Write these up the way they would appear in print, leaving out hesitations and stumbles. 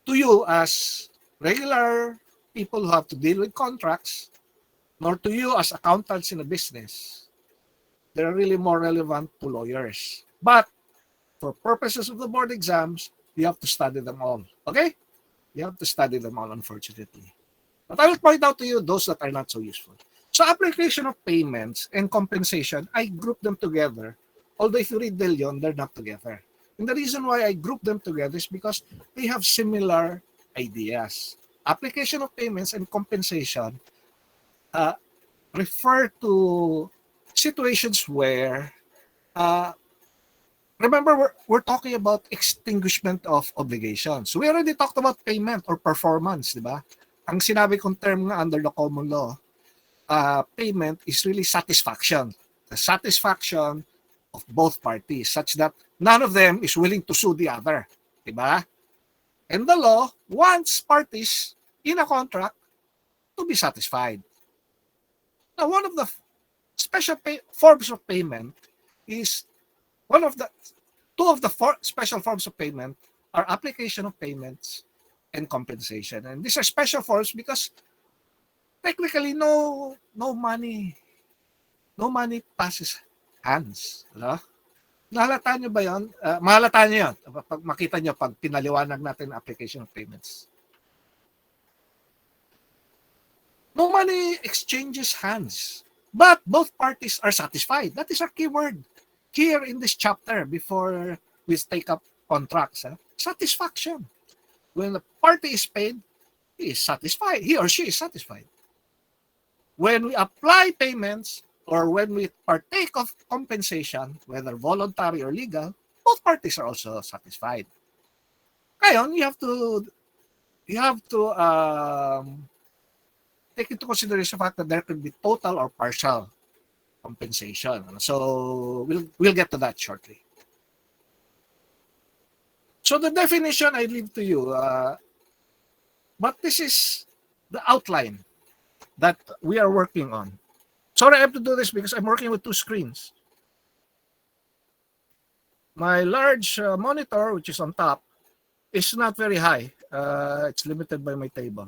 to you as regular people who have to deal with contracts, nor to you as accountants in a business. They're really more relevant to lawyers. But for purposes of the board exams, you have to study them all. Okay? You have to study them all, unfortunately. But I will point out to you those that are not so useful. So application of payments and compensation, I group them together. Although if you read De Leon, they're not together. And the reason why I group them together is because they have similar ideas. Application of payments and compensation refer to situations where, remember, we're talking about extinguishment of obligations. We already talked about payment or performance, di ba? Ang sinabi kong term nga under the common law, payment is really satisfaction. The satisfaction of both parties such that none of them is willing to sue the other. Diba? And the law wants parties in a contract to be satisfied. Now, one of the special forms of payment is two of the special forms of payment are application of payments and compensation. And these are special forms because technically no money passes hands. Ano? Nahalata nyo ba yun? Mahalata nyo yun. Pag makita nyo, pag pinaliwanag natin application of payments. No money exchanges hands. But both parties are satisfied. That is our key word here in this chapter before we take up contracts. Satisfaction. When the party is paid, he is satisfied. He or she is satisfied. When we apply payments or when we partake of compensation, whether voluntary or legal, both parties are also satisfied. Ngayon, you have to take into consideration the fact that there could be total or partial compensation. So we'll get to that shortly. So the definition I leave to you, but this is the outline that we are working on. Sorry, I have to do this because I'm working with two screens. My large monitor, which is on top, is not very high. It's limited by my table.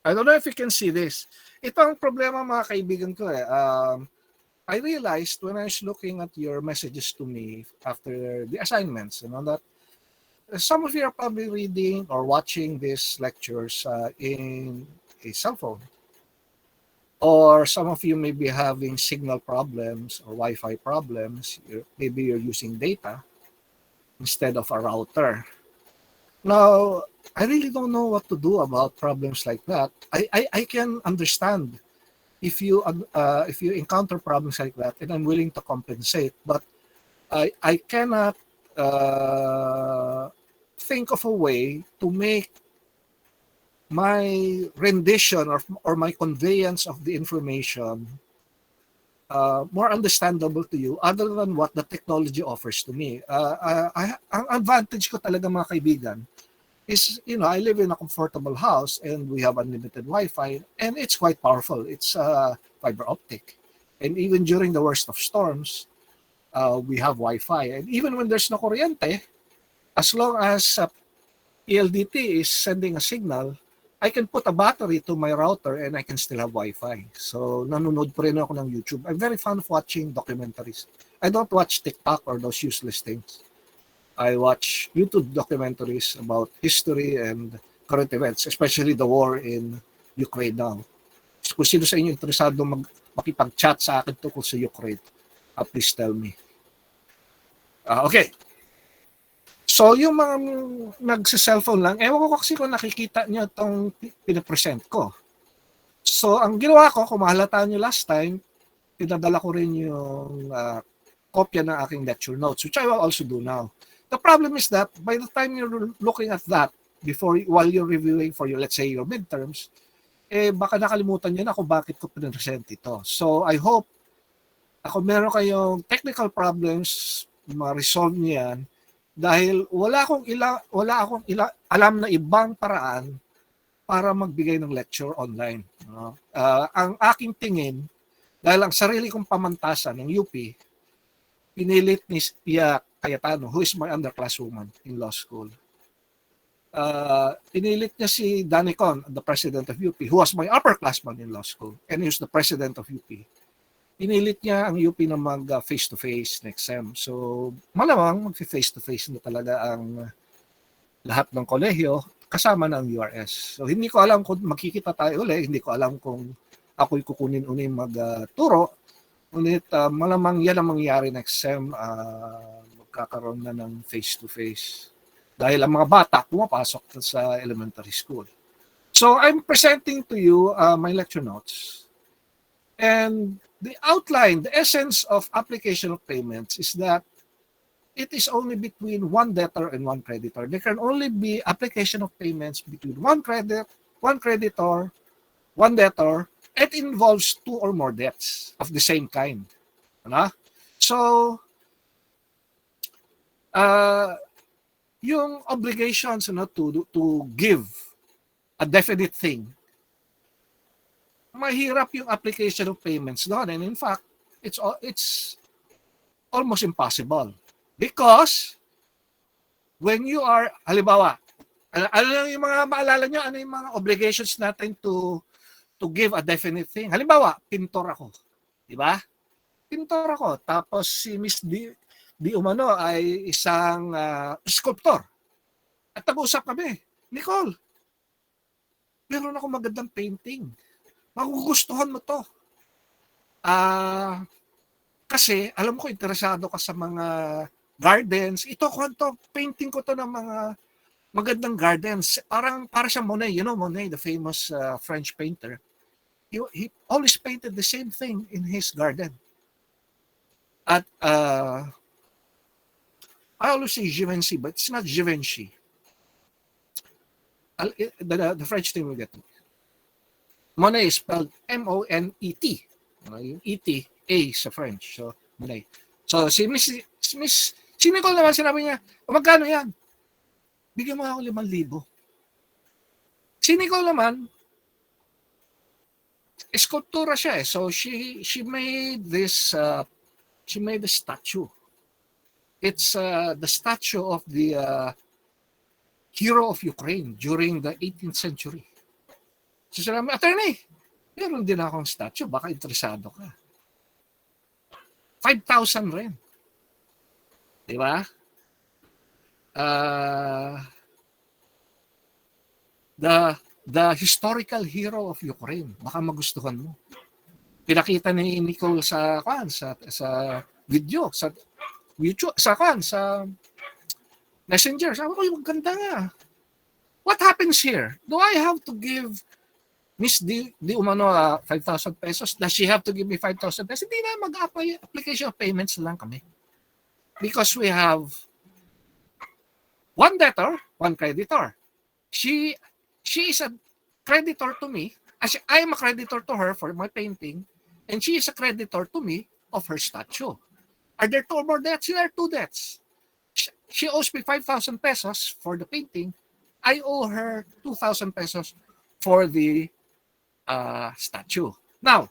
I don't know if you can see this. Ito ang problema mga kaibigan ko eh. I realized when I was looking at your messages to me after the assignments, that some of you are probably reading or watching these lectures in a cell phone. Or some of you may be having signal problems or Wi-Fi problems. Maybe you're using data instead of a router. Now, I really don't know what to do about problems like that. I can understand if you encounter problems like that, and I'm willing to compensate, but I cannot think of a way to make my rendition or my conveyance of the information more understandable to you other than what the technology offers to me. Ang advantage ko talaga mga kaibigan is, I live in a comfortable house and we have unlimited Wi-Fi and it's quite powerful. It's fiber optic. And even during the worst of storms, we have Wi-Fi. And even when there's no kuryente, as long as PLDT is sending a signal, I can put a battery to my router and I can still have Wi-Fi. So nanonood pa rin ako ng YouTube. I'm very fond of watching documentaries. I don't watch TikTok or those useless things. I watch YouTube documentaries about history and current events, especially the war in Ukraine now. Kung sino sa inyo interesado makipag-chat sa akin tungkol sa Ukraine, please tell me. Okay. So, yung mga nagsa-cellphone lang, ewan ko kasi kung nakikita nyo itong pinapresent ko. So, ang ginawa ko, kung mahalata nyo last time, pinadala ko rin yung kopya ng aking lecture notes, which I will also do now. The problem is that by the time you're looking at that, while you're reviewing for your, let's say, your midterms, baka nakalimutan nyo na kung bakit ko pinapresent ito. So, I hope, kung meron kayong technical problems, ma-resolve nyo yan, dahil wala akong alam na ibang paraan para magbigay ng lecture online. No? Ang aking tingin, dahil ang sarili kong pamantasan ng UP, pinilit ni Pia Cayetano, who is my underclasswoman in law school. Pinilit niya si Danny Con, the president of UP, who was my upperclassman in law school, and he was the president of UP. Pinilit niya ang UP na mag face-to-face next sem. So, malamang mag-face-to-face na talaga ang lahat ng kolehiyo kasama ng URS. So, hindi ko alam kung magkikita tayo ulit, hindi ko alam kung ako'y kukunin uli magturo. Ngunit malamang yan ang mangyayari next sem, magkakaroon na ng face-to-face. Dahil ang mga bata pumapasok sa elementary school. So, I'm presenting to you my lecture notes. And the outline, the essence of application of payments is that it is only between one debtor and one creditor. There can only be application of payments between one creditor, one debtor. It involves two or more debts of the same kind. So, yung obligations to give a definite thing, mahirap yung application of payments doon. And in fact, it's almost impossible. Because when you are, halimbawa, ano yung mga maalala nyo, ano yung mga obligations natin to give a definite thing? Halimbawa, pintor ako. Di ba? Pintor ako. Tapos si Miss Di Umano ay isang sculptor. At nag-usap kami, Nicole, meron ako magandang painting. Magugustuhan mo to. Kasi alam ko interesado ka sa mga gardens. Ito painting ko to ng mga magandang gardens. Para siyang Monet, you know Monet, the famous French painter. He always painted the same thing in his garden. At I always say Givenchy, but it's not Givenchy. The French thing will get to. Monet is spelled M-O-N-E-T. Yung E-T, A sa French. So, Monet. So, si Nicole naman, sinabi niya, magkano yan? Bigyan mo ako 5,000. Si Nicole naman, eskultura siya eh. So, she made this, she made a statue. It's the statue of the hero of Ukraine during the 18th century. So sinabi, attorney, meron din akong statue, baka interesado ka. 5,000 rin. Di ba? The historical hero of Ukraine, baka magustuhan mo. Pinakita ni Nicole sa video, sa YouTube, sa Messenger. Sabi ko, yung ganda nga. What happens here? Do I have to give Miss Di Umano 5,000 pesos? Does she have to give me 5,000 pesos? Hindi na, mag-apply application of payments lang kami. Because we have one debtor, one creditor. She is a creditor to me. I am a creditor to her for my painting. And she is a creditor to me of her statue. Are there two or more debts? There are two debts. She owes me 5,000 pesos for the painting. I owe her 2,000 pesos for the statue. Now,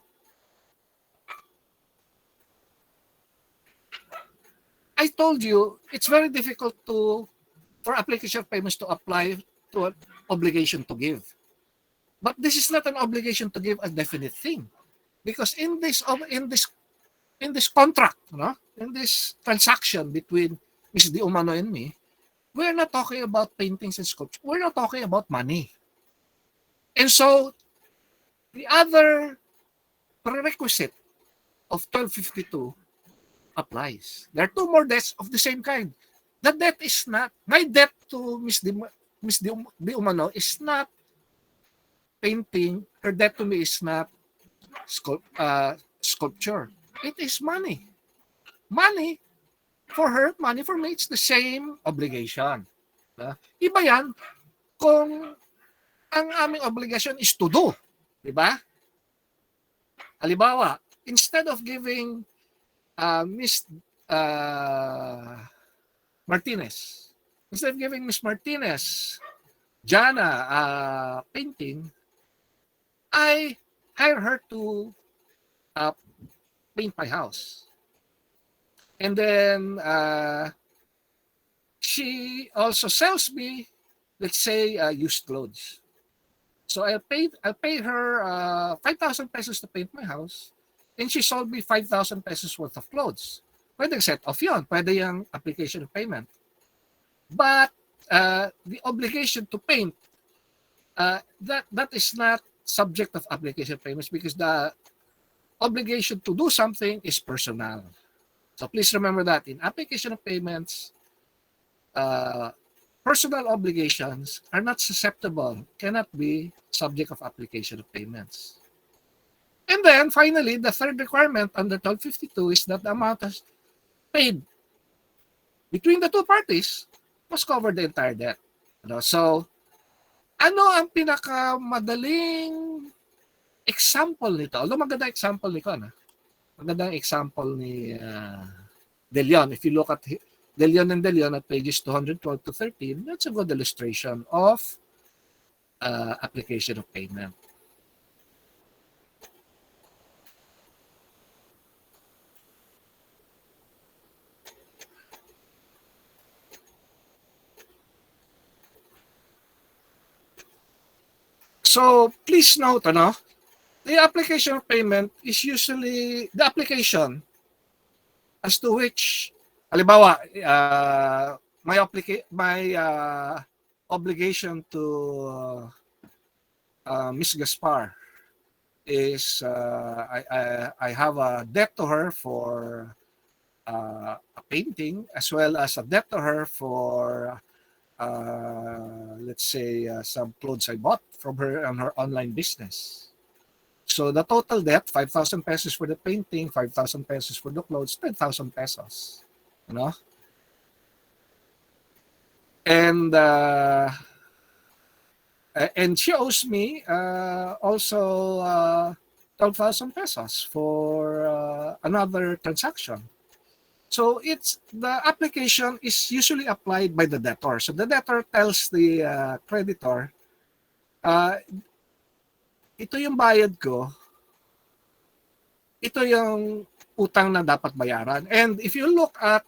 I told you it's very difficult for application of payments to apply to an obligation to give. But this is not an obligation to give a definite thing, because in this contract, in this transaction between Ms. Di Umano and me, we're not talking about paintings and sculpture. We're not talking about money. And so, the other prerequisite of 1252 applies. There are two more debts of the same kind. The debt is not, my debt to Ms. Di Umano is not painting. Her debt to me is not sculpture. It is money. Money for her, money for me, it's the same obligation. Iba yan kung ang aming obligation is to do. Diba? Halimbawa, instead of giving Miss Martinez, Jana painting, I hire her to uh, paint my house. And then she also sells me, let's say, used clothes. So I paid her 5,000 pesos to paint my house, and she sold me 5,000 pesos worth of clothes. Pwede set off yun. Pwede yung application of payment. But the obligation to paint, that is not subject of application of payments, because the obligation to do something is personal. So please remember that in application of payments, uh, personal obligations are not susceptible, cannot be subject of application of payments. And then finally, the third requirement under 1252 is that the amount paid between the two parties must cover the entire debt. So, ano ang pinakamadaling example nito? Although maganda example ni Con, magandang example ni De Leon. If you look at De Leon and De Leon at pages 212 to 13, that's a good illustration of application of payment. So please note, the application of payment is usually the application as to which, halimbawa, my obligation to Miss Gaspar is I have a debt to her for a painting, as well as a debt to her for let's say some clothes I bought from her on her online business. So the total debt, 5,000 pesos for the painting, 5,000 pesos for the clothes, 10,000 pesos. And she owes me also 12,000 pesos for another transaction. So the application is usually applied by the debtor. So the debtor tells the creditor, ito yung bayad ko, ito yung utang na dapat bayaran. And if you look at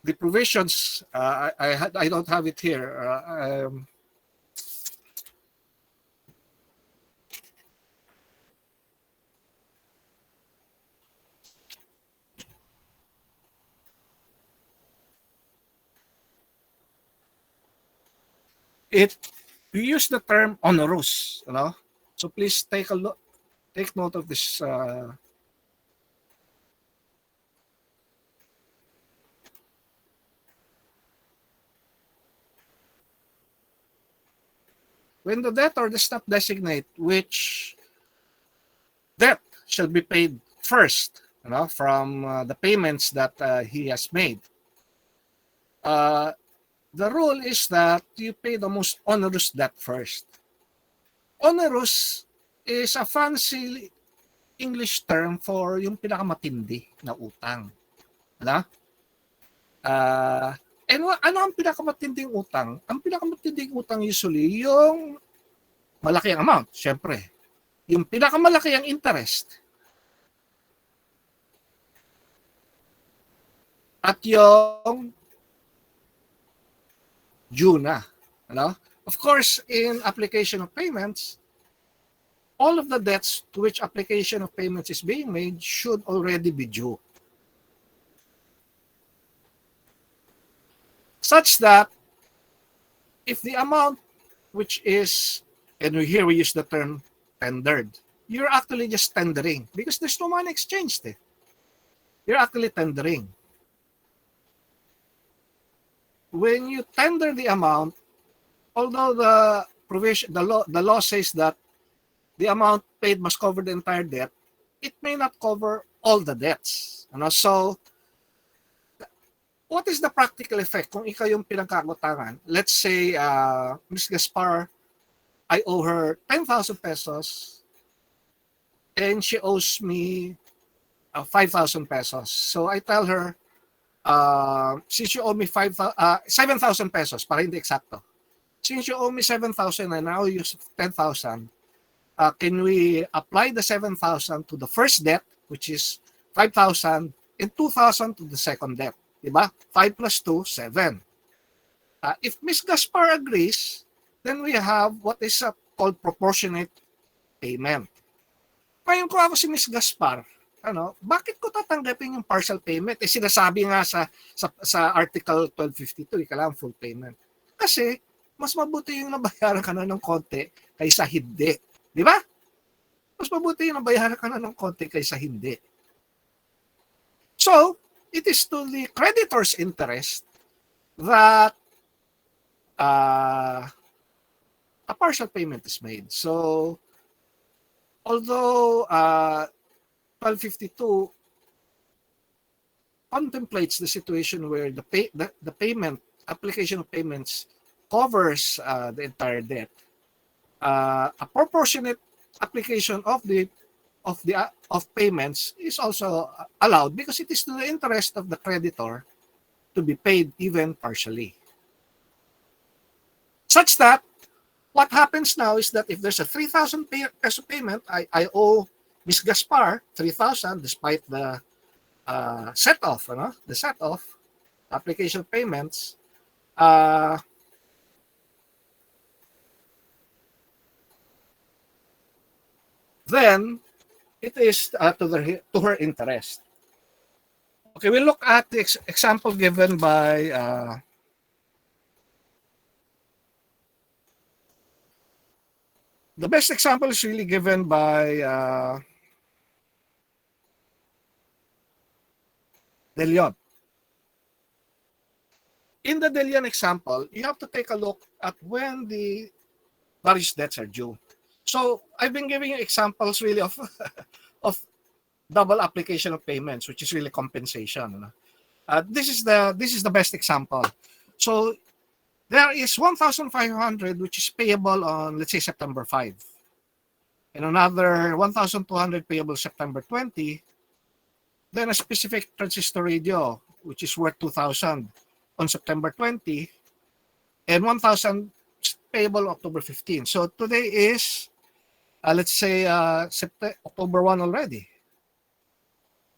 the provisions, I don't have it here. We use the term onerous, So please take note of this. When the debtor does not designate which debt shall be paid first, from the payments that he has made, the rule is that you pay the most onerous debt first. Onerous is a fancy English term for yung pinakamatindi na utang. And ano ang pinakamatinding utang? Ang pinakamatinding utang usually yung malaki ang amount, syempre. Yung pinakamalaki ang interest. At yung due na. Of course, in application of payments, all of the debts to which application of payments is being made should already be due. Such that if the amount which is, and here we use the term tendered, you're actually just tendering because there's no money exchanged. You're actually tendering. When you tender the amount, although the provision, the law says that the amount paid must cover the entire debt, it may not cover all the debts. So, what is the practical effect kung ikaw yung pinagkakutangan? Let's say, Ms. Gaspar, I owe her 10,000 pesos and she owes me 5,000 pesos. So I tell her, since you owe me 7,000 pesos, para hindi eksakto. Since you owe me 7,000 and now you use 10,000, can we apply the 7,000 to the first debt, which is 5,000, and 2,000 to the second debt? Diba? 5 plus 2, 7. If Ms. Gaspar agrees, then we have what is called proportionate payment. Ngayon ko ako si Ms. Gaspar, bakit ko tatanggapin yung partial payment? Sinasabi nga sa Article 1252, kailangan full payment. Kasi, mas mabuti yung nabayaran ka na ng konti kaysa hindi. Di ba? Mas mabuti yung nabayaran ka na ng konti kaysa hindi. So, it is to the creditor's interest that a partial payment is made. So, although 1252 contemplates the situation where the payment, application of payments covers the entire debt, a proportionate application of payments is also allowed because it is to the interest of the creditor to be paid even partially. Such that what happens now is that if there's a 3,000 peso payment, I owe Ms. Gaspar 3,000 despite the set-off, the set-off application of payments. Then it is to her interest. Okay, we look at the example given by the best example is really given by De Leon. In the De Leon example, you have to take a look at when the various debts are due. So I've been giving you examples really of double application of payments, which is really compensation. This is the best example. So there is 1,500 which is payable on, let's say, September 5, and another 1,200 payable September 20. Then a specific transistor radio which is worth 2,000 on September 20, and 1,000 payable October 15. So today is let's say October 1 already.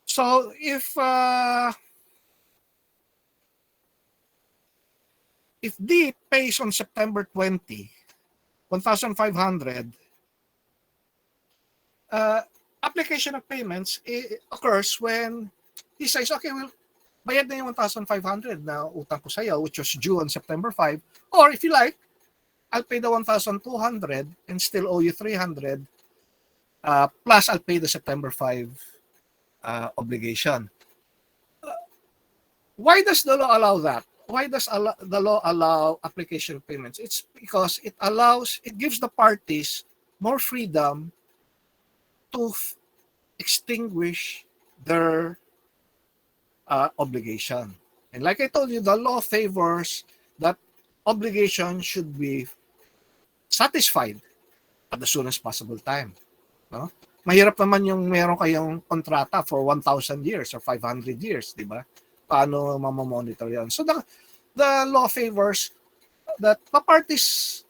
So if D pays on September 20, 1,500, application of payments occurs when he says, okay, well, bayad na yung 1,500 na utang ko sa'yo, which was due on September 5, or if you like, I'll pay the 1,200 and still owe you 300, plus I'll pay the September 5 obligation. Why does the law allow that? Why does the law allow application of payments? It's because it gives the parties more freedom to extinguish their obligation. And like I told you, the law favors that obligation should be satisfied at the soonest possible time. No? Mahirap naman yung meron kayong kontrata for 1,000 years or 500 years, di ba? Paano mamamonitor yan? So the law favors that the parties,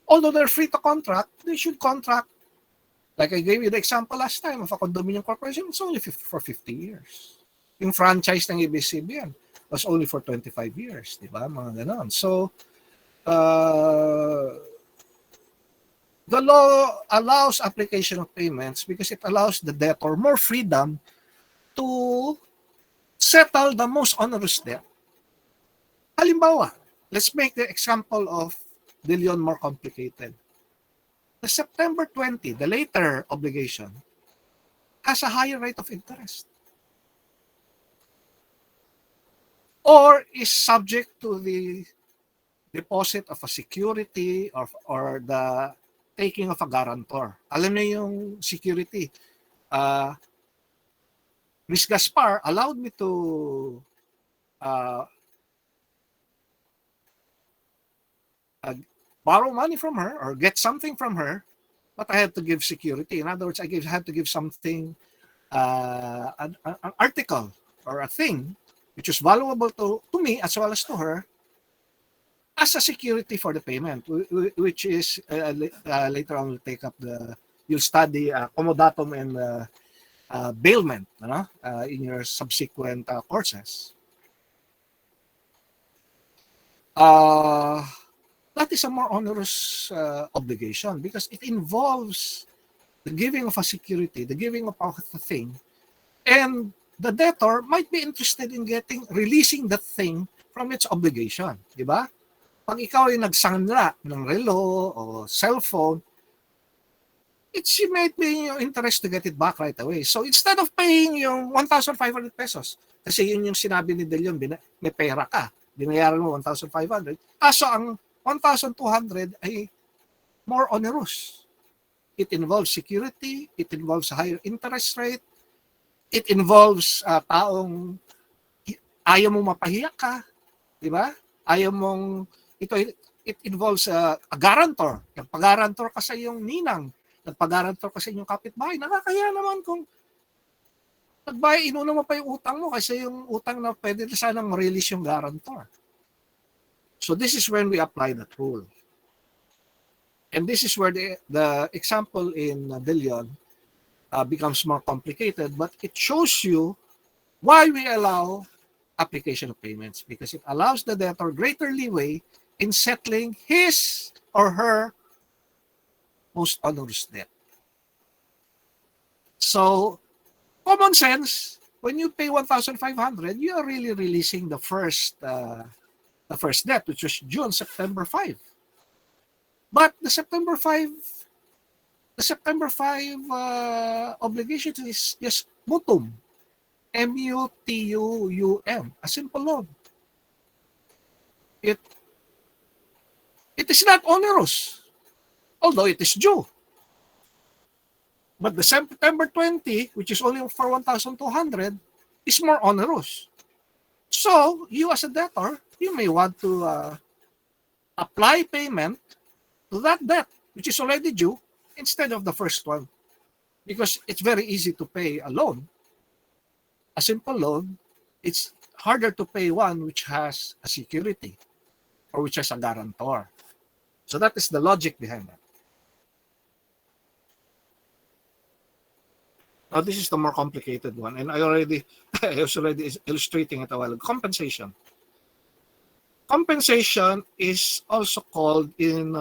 although they're free to contract, they should contract. Like I gave you the example last time of a condominium corporation, it's only for 50 years. Yung franchise ng ABS-CBN was only for 25 years, di ba? Mga ganon. So, the law allows application of payments because it allows the debtor more freedom to settle the most onerous debt. Halimbawa, let's make the example of De Leon more complicated. The September 20, the later obligation, has a higher rate of interest, or is subject to the deposit of a security or the taking of a guarantor. Alam niyo yung security. Ms. Gaspar allowed me to borrow money from her or get something from her, but I had to give security. In other words, had to give something, an article or a thing which is valuable to me as well as to her, as a security for the payment, which is later on will take up you'll study comodatum and bailment in your subsequent courses. That is a more onerous obligation because it involves the giving of a security, the giving of a thing, and the debtor might be interested in releasing that thing from its obligation, di ba? Pag ikaw ay nagsanla ng relo o cellphone, you might be in your interest to get it back right away. So instead of paying yung 1,500 pesos, kasi yun yung sinabi ni De Leon, may pera ka, binayaran mo 1,500, kaso ang 1,200 ay more onerous. It involves security, it involves a higher interest rate, it involves taong ayaw mong mapahiya ka, di ba? Ayaw mong, it involves a guarantor. Nagpag-guarantor ka sa iyong ninang, nagpag-guarantor ka sa inyong kapitbahay. Nakakaya naman kung inuna mo pa yung utang mo kasi yung utang na pwede na sanang release yung guarantor. So this is when we apply that rule. And this is where the example in De Leon becomes more complicated, but it shows you why we allow application of payments, because it allows the debtor greater leeway in settling his or her most onerous debt. So, common sense, when you pay 1,500, you are really releasing the first debt, which was due on September 5. But the September 5 obligation is just mutum. M-U-T-U-U-M, a simple loan. It is not onerous, although it is due. But the September 20, which is only for 1,200, is more onerous. So, you as a debtor, you may want to apply payment to that debt, which is already due, instead of the first one. Because it's very easy to pay a loan. A simple loan, it's harder to pay one which has a security or which has a guarantor. So that is the logic behind that. Now this is the more complicated one, and I was already illustrating it a while ago. Compensation. Compensation is also called in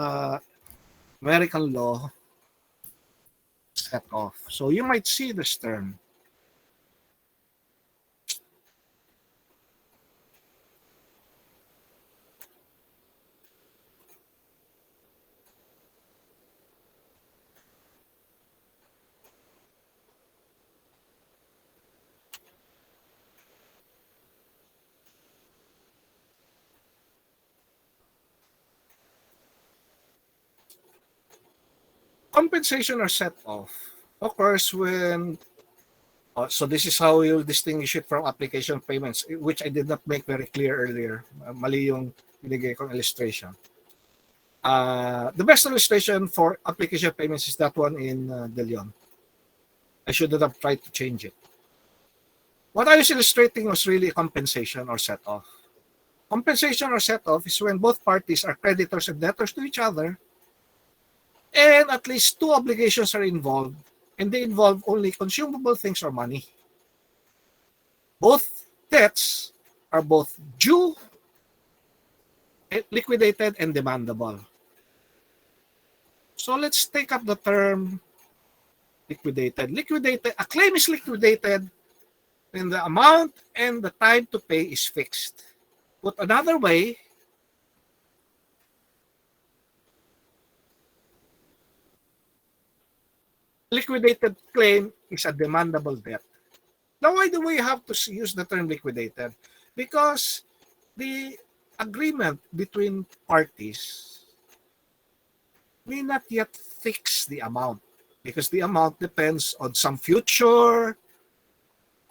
American law set off. So you might see this term. Compensation or set off occurs when, so this is how you'll distinguish it from application payments, which I did not make very clear earlier. Mali yung binigay kong illustration. The best illustration for application payments is that one in De Leon. I should not have tried to change it. What I was illustrating was really compensation or set off. Compensation or set off is when both parties are creditors and debtors to each other, and at least two obligations are involved, and they involve only consumable things or money. Both debts are both due, liquidated, and demandable. So let's take up the term liquidated. A claim is liquidated when the amount and the time to pay is fixed. Put another way, liquidated claim is a demandable debt. Now, why do we have to use the term liquidated? Because the agreement between parties may not yet fix the amount, because the amount depends on some future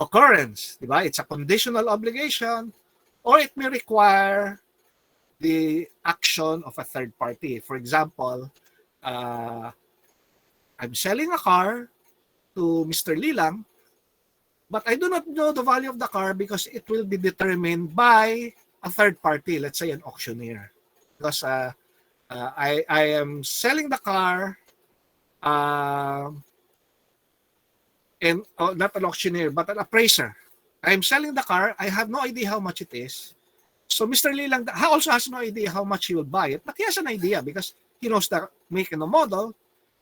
occurrence. Diba? It's a conditional obligation, or it may require the action of a third party. For example, I'm selling a car to Mr. Lilang. But I do not know the value of the car because it will be determined by a third party, let's say an auctioneer. Because I am selling the car, and not an auctioneer, but an appraiser. I am selling the car. I have no idea how much it is. So Mr. Lee lang also has no idea how much he will buy it, but he has an idea because he knows the make and the model.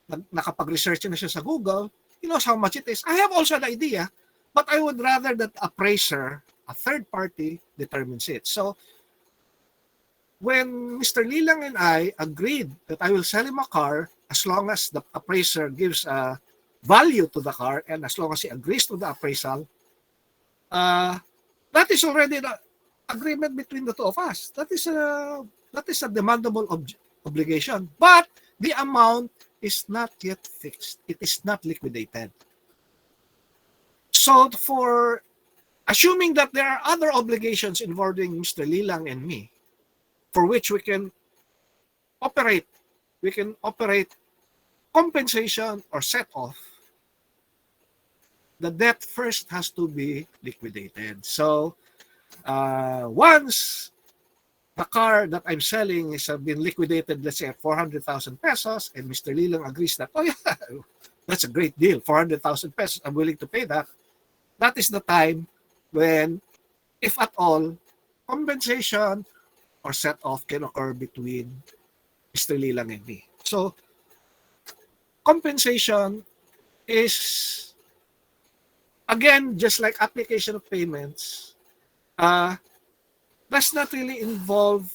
Nakapag-research na siya sa Google. He knows how much it is. I have also an idea, but I would rather that appraiser, a third party, determines it. So when Mr. Lilang and I agreed that I will sell him a car as long as the appraiser gives a value to the car and as long as he agrees to the appraisal, that is already the agreement between the two of us. That is a demandable obligation. But the amount is not yet fixed. It is not liquidated. So for assuming that there are other obligations involving Mr. Lilang and me, for which we can operate compensation or set off, the debt first has to be liquidated. So once the car that I'm selling is been liquidated, let's say at 400,000 pesos, and Mr. Lilang agrees that, oh yeah, that's a great deal, 400,000 pesos, I'm willing to pay that. That is the time when, if at all, compensation or set off can occur between Mr. Lilang and me. So compensation is, again, just like application of payments, does not really involve,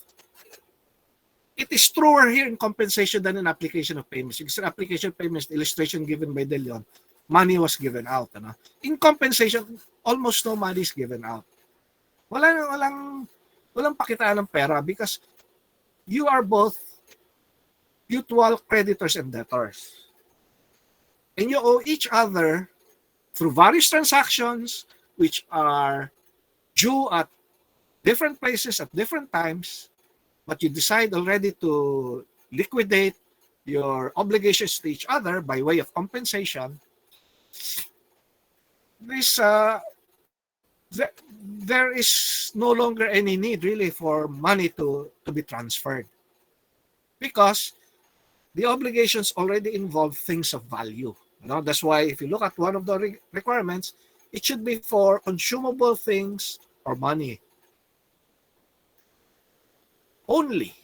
it is truer here in compensation than in application of payments. Because in application of payments, the illustration given by De Leon, money was given out. In compensation, almost no money is given out. Walang pakitaan ng pera because you are both mutual creditors and debtors. And you owe each other through various transactions which are due at different places at different times, but you decide already to liquidate your obligations to each other by way of compensation. There is no longer any need really for money to be transferred because the obligations already involve things of value. That's why if you look at one of the requirements, it should be for consumable things or money only.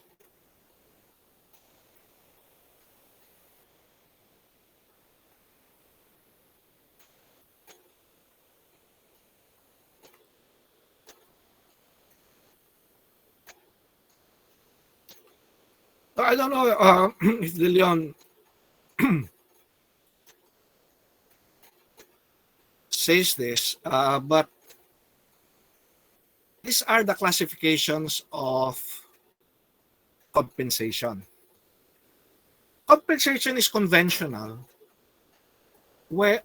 I don't know if De Leon says this, but these are the classifications of compensation. Compensation is conventional, where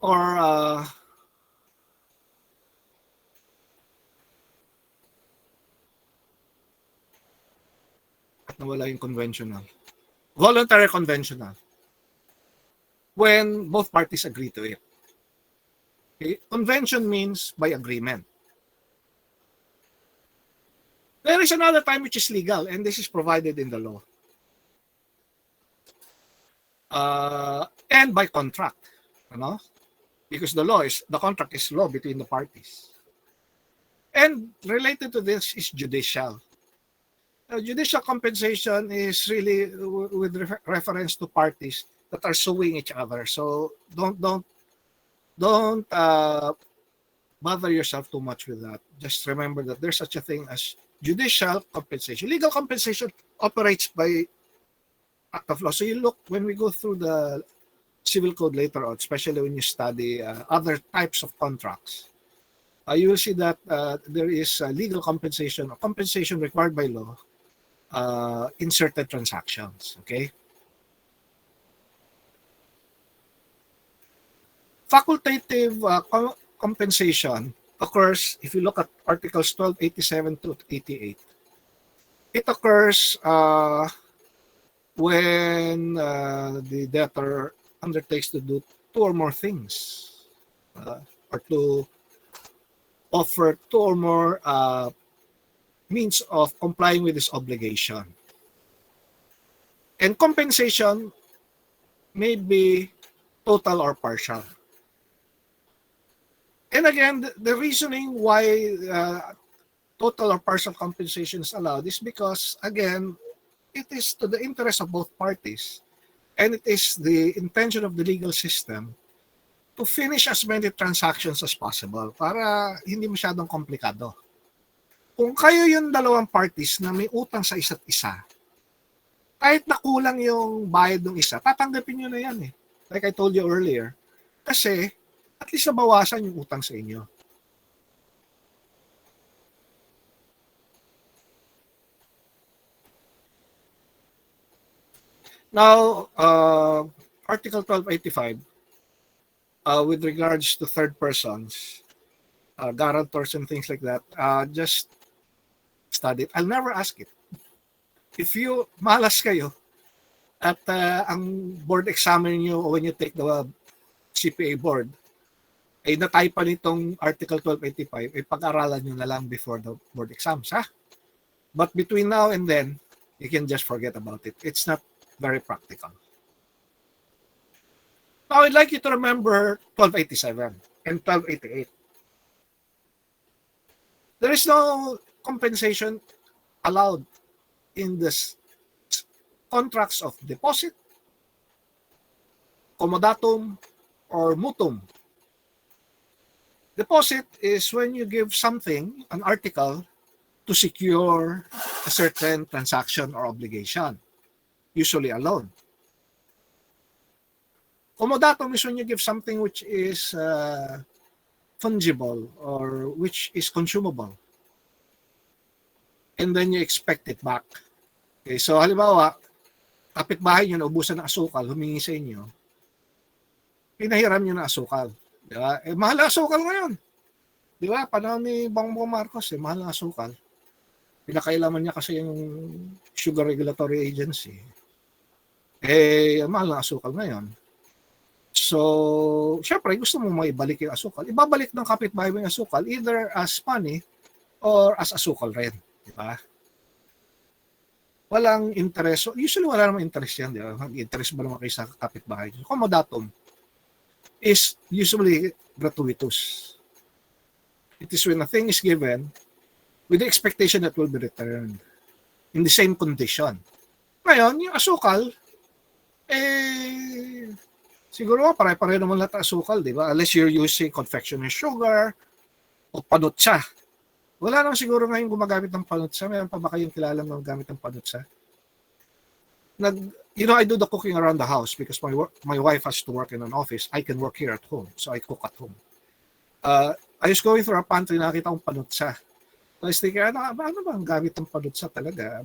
nawala yung conventional. Voluntary conventional. When both parties agree to it. Okay? Convention means by agreement. There is another time which is legal, and this is provided in the law. And by contract. Because the contract is law between the parties. And related to this is judicial. Judicial compensation is really with reference to parties that are suing each other. So don't bother yourself too much with that. Just remember that there's such a thing as judicial compensation. Legal compensation operates by act of law. So you look, when we go through the civil code later on, especially when you study other types of contracts, you will see that there is legal compensation or compensation required by law in certain transactions. Okay. Facultative compensation occurs if you look at Articles 1287 to 88. It occurs when the debtor undertakes to do two or more things, or to offer two or more means of complying with this obligation. And compensation may be total or partial. And again, the reasoning why total or partial compensation is allowed is because, again, it is to the interest of both parties, and it is the intention of the legal system to finish as many transactions as possible para hindi masyadong komplikado. Kung kayo yung dalawang parties na may utang sa isa't isa, kahit na kulang yung bayad ng isa, tatanggapin nyo na yan eh. Like I told you earlier. Kasi, at least nabawasan yung utang sa inyo. Now, Article 1285, with regards to third persons, guarantors and things like that, just study it. I'll never ask it. If you malas kayo at ang board examiner nyo when you take the CPA board, ay na-type pa nitong Article 1285, ay pag-aralan nyo na lang before the board exams, ha? But between now and then, you can just forget about it. It's not very practical. Now, I'd like you to remember 1287 and 1288. There is no compensation allowed in this contracts of deposit, comodatum, or mutum. Deposit is when you give something, an article, to secure a certain transaction or obligation, usually a loan. Comodatum is when you give something which is fungible or which is consumable, and then you expect it back. Okay, so halimbawa, kapitbahay nyo naubusan ng asukal, humingi sa inyo, pinahiram nyo na asukal. Di ba? Eh, mahal ang asukal ngayon. Di ba? Panahon ni Bongbong Marcos, mahal ang asukal. Pinakailaman niya kasi yung Sugar Regulatory Agency. Eh, mahal ang asukal ngayon. So, syempre, gusto mo maibalik yung asukal. Ibabalik ng kapitbahay mo yung asukal either as money or as asukal rin. Di ba? Walang interest. Usually, wala namang interest yan. Di ba? Mag-interest ba naman kayo sa kapitbahay? Comodatum is usually gratuitous. It is when a thing is given with the expectation that will be returned in the same condition. Ngayon, yung asukal, siguro pare-pareho naman lahat ang asukal, di ba? Unless you're using confectionery sugar o panutsa. Wala naman siguro ngayon gumagamit ng panutsa. Mayroon pa ba kayong kilala ng gamit ng panutsa? I do the cooking around the house because my wife has to work in an office. I can work here at home, so I cook at home. I was going through a pantry, nakita kong panutsa. So I was thinking, ano ba ang gamit ng panutsa talaga?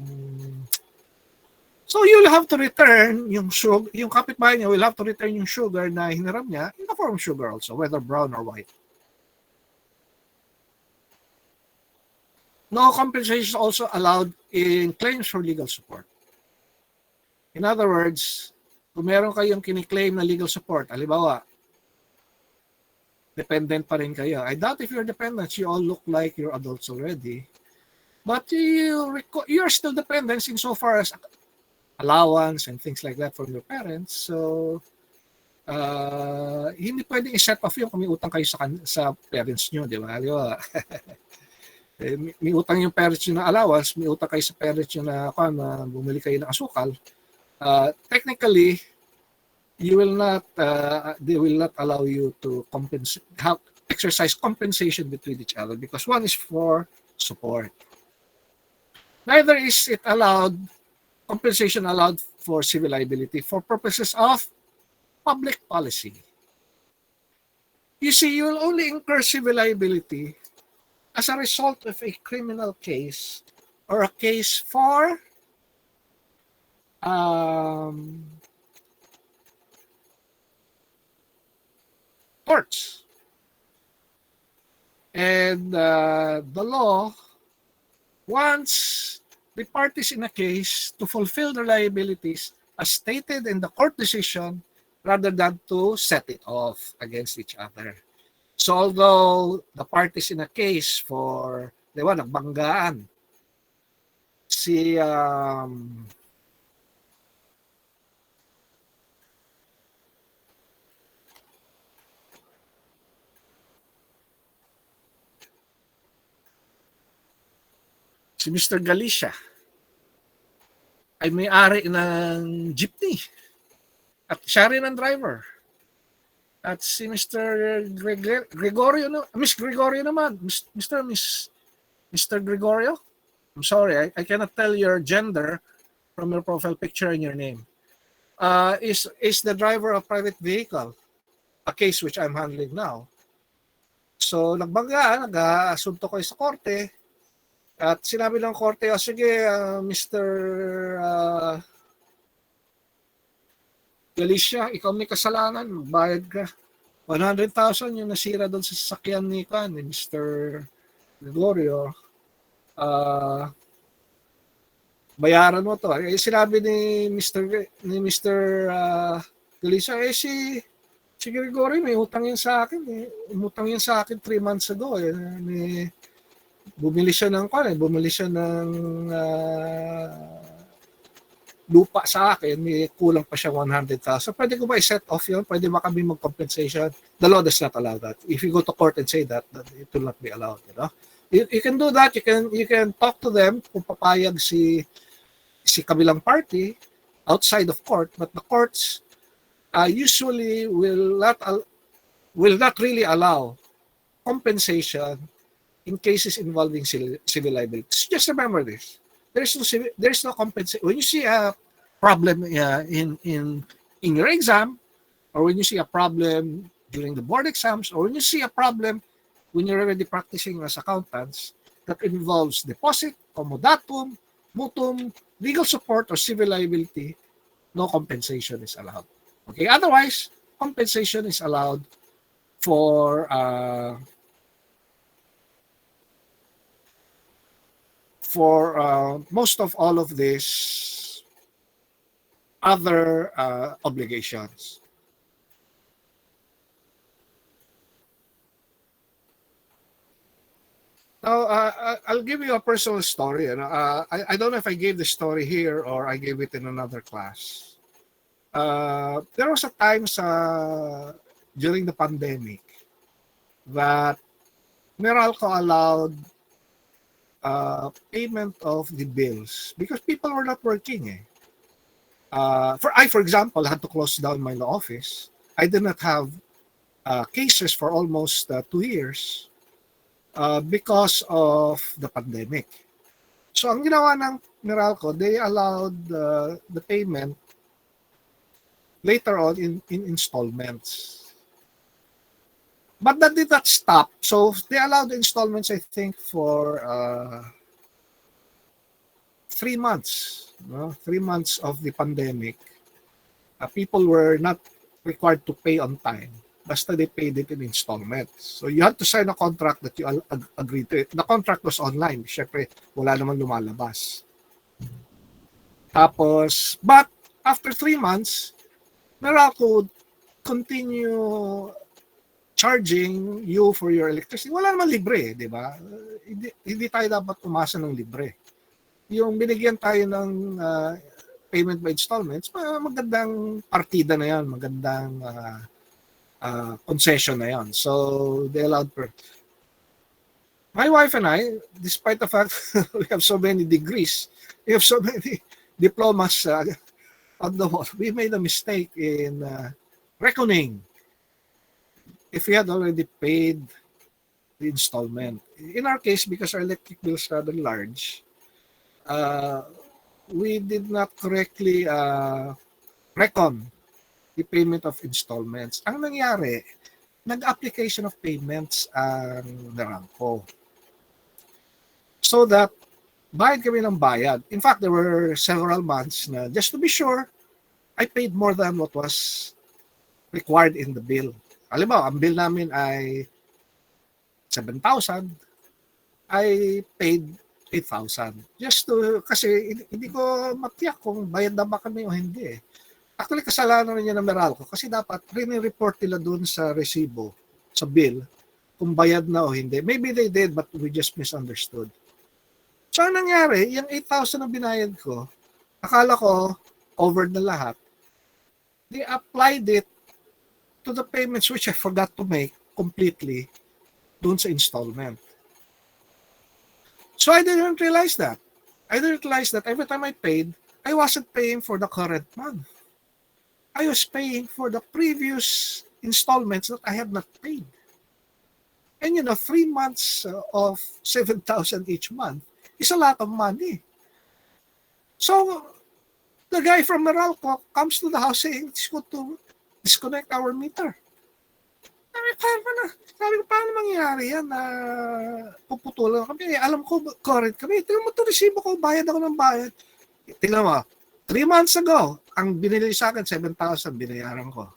So you'll have to return yung sugar, yung kapitbahay niya will have to return yung sugar na hiniram niya in the form of sugar also, whether brown or white. No compensation is also allowed in claims for legal support. In other words, kung meron kayong kiniklaim na legal support, halimbawa, dependent pa rin kayo. I doubt if you're dependents, you all look like you're adults already. But you're still dependents insofar as allowance and things like that from your parents. So, hindi pwedeng i-set off yun kung may utang kayo sa parents nyo, di ba? Di ba? May utang yung parents nyo na allowance, may utang kayo sa parents nyo na bumili kayo ng asukal. Technically, they will not allow you to exercise compensation between each other because one is for support. Neither is it compensation allowed for civil liability for purposes of public policy. You see, you will only incur civil liability as a result of a criminal case or a case for torts. And the law wants the parties in a case to fulfill their liabilities as stated in the court decision rather than to set it off against each other. So although the parties in a case for, di ba, nagbanggaan, si Mr. Galicia ay may-ari ng jeepney at siya rin ang driver. At si Mr. Gregorio, Miss Gregorio naman, Mr. Gregorio, I'm sorry, I cannot tell your gender from your profile picture and your name. Is the driver of private vehicle, a case which I'm handling now. So nagbangga, nag-asunto ko sa korte at sinabi ng korte, sige, Mr. Galicia, ikaw may kasalanan, bayad ka. 100,000 yung nasira doon sa sasakyan ni Mr. Gregorio. Bayaran mo to. Sinabi ni Mr. Galicia, si Gregorio may utang yan sa akin. Umutang yan sa akin 3 months ago. Bumili siya ng lupa sa akin, may kulang pa siya 100,000. Pwede ko ba i-set off yun? Pwede ba kami mag-compensation? The law does not allow that. If you go to court and say that it will not be allowed. You can do that. You can talk to them kung papayag si kabilang party outside of court, but the courts usually will not really allow compensation in cases involving civil liabilities. Just remember this. There's no compensation. When you see a problem in your exam, or when you see a problem during the board exams, or when you see a problem when you're already practicing as accountants that involves deposit, comodatum, mutum, legal support, or civil liability, no compensation is allowed. Okay. Otherwise, compensation is allowed for most of all of these other obligations. Now, I'll give you a personal story. I don't know if I gave the story here or I gave it in another class. There was a time during the pandemic that Meralco allowed payment of the bills because people were not working. For example, had to close down my law office. I did not have cases for almost 2 years because of the pandemic. So ang ginawa ng Meralco, they allowed the payment later on in installments. But that did not stop. So they allowed the installments, I think, for 3 months. 3 months of the pandemic. People were not required to pay on time. Basta they paid it in installments. So you had to sign a contract that you agreed to it. The contract was online. Siyempre, wala namang lumalabas. Tapos, but after 3 months, Meralco would continue charging you for your electricity. Wala naman libre, di ba? Hindi tayo dapat umasa ng libre. Yung binigyan tayo ng payment by installments, magandang partida na yan, magandang concession na yan. So, they allowed my wife and I, despite the fact we have so many degrees, we have so many diplomas on the wall, we made a mistake in reckoning if we had already paid the installment. In our case, because our electric bill is rather large, we did not correctly reckon the payment of installments. Ang nangyari, nag-application of payments ang Meralco. So that, bayad kami ng bayad. In fact, there were several months na, just to be sure, I paid more than what was required in the bill. Alam mo, ang bill namin ay 7,000. I paid 8,000. Just to, kasi hindi ko matiyak kung bayad na ba kami o hindi. Actually, kasalanan niya ng Meralco kasi dapat rin-report nila dun sa resibo, sa bill, kung bayad na o hindi. Maybe they did, but we just misunderstood. So, ang nangyari, yung 8,000 na binayad ko, akala ko over na lahat. They applied it to the payments which I forgot to make completely dun sa installment. So I didn't realize that. I didn't realize that every time I paid, I wasn't paying for the current month. I was paying for the previous installments that I had not paid. And 3 months of 7,000 each month is a lot of money. So the guy from Meralco comes to the house saying, it's good to disconnect our meter. Sabi ko, paano mangyayari yan na puputulan kami? Alam ko, current kami. Tingnan mo ito, resibo ko, bayad ako ng bayad. Tingnan mo, 3 months ago, ang binili sa akin, 7,000, binayaran ko.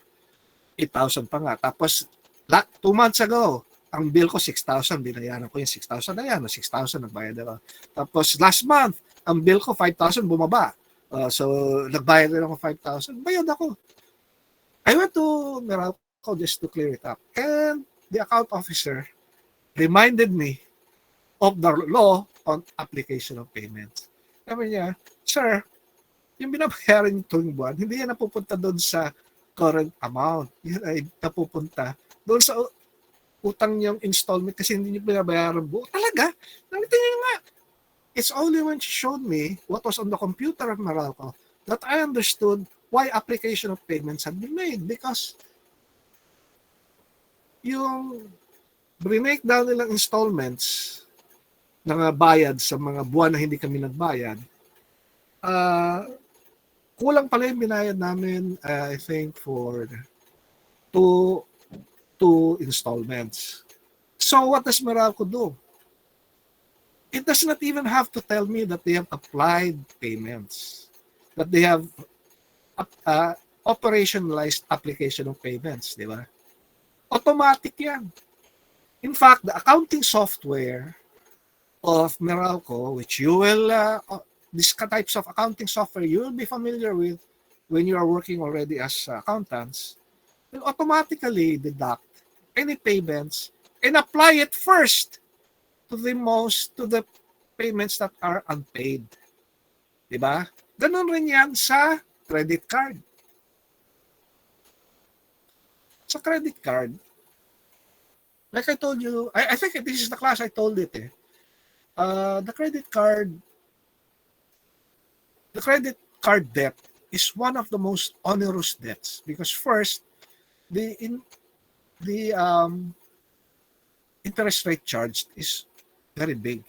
8,000 pa nga. Tapos, 2 months ago, ang bill ko, 6,000, binayaran ko yung 6,000 na yan. 6,000, nagbayad ako. Tapos, last month, ang bill ko, 5,000, bumaba. So, nagbayad rin ako 5,000. Bayad ako. I went to Meralco just to clear it up. And the account officer reminded me of the law on application of payments. Sabi niya, sir, yung binabayaran niyo tuwing buwan, hindi yan napupunta doon sa current amount. Yan ay napupunta doon sa utang niyong installment kasi hindi niyo binabayaran buo. Talaga? Tingnan nga. It's only when she showed me what was on the computer of Meralco that I understood why application of payments had been made. Because yung breakdown nilang installments na bayad sa mga buwan na hindi kami nagbayad, kulang pala yung binayad namin, I think, for two installments. So what does Meralco do? It does not even have to tell me that they have applied payments, that they have operationalized application of payments, di ba? Automatic yan. In fact, the accounting software of Meralco, which you will, these types of accounting software you will be familiar with when you are working already as accountants, will automatically deduct any payments and apply it first to the payments that are unpaid. Diba? Ganun rin yan sa credit card. Sa credit card, like I told you, I think this is the class I told it. The credit card debt is one of the most onerous debts because first, the interest rate charged is very big.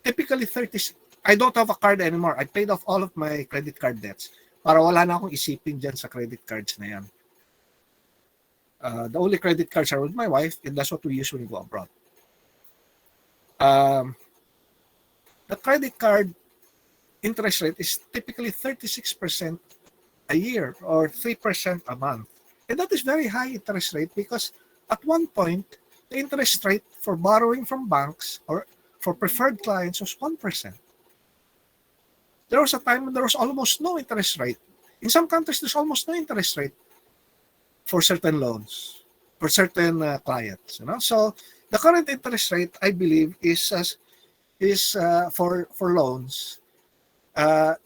Typically 30. I don't have a card anymore. I paid off all of my credit card debts para wala na akong isipin dyan sa credit cards na yan. The only credit cards are with my wife, and that's what we use when we go abroad. The credit card interest rate is typically 36% a year or 3% a month. And that is very high interest rate because at one point, the interest rate for borrowing from banks or for preferred clients was 1%. There was a time when there was almost no interest rate. In some countries, there's almost no interest rate for certain loans, for certain clients. So the current interest rate, I believe, is for loans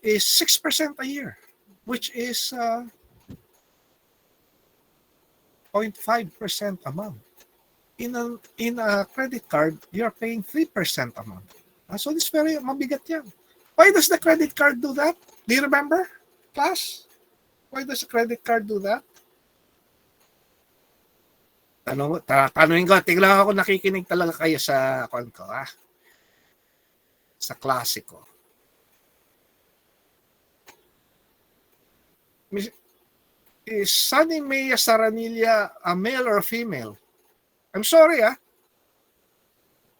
is 6% a year, which is 0.5% a month. In a credit card, you're paying 3% a month. So it's very mabigat yan. Why does the credit card do that? Do you remember, class? Why does the credit card do that? Tanungin ko, tignan ako nakikinig talaga kayo sa sa klase ko. Is Sunny Maya Saranilla a male or a female? I'm sorry,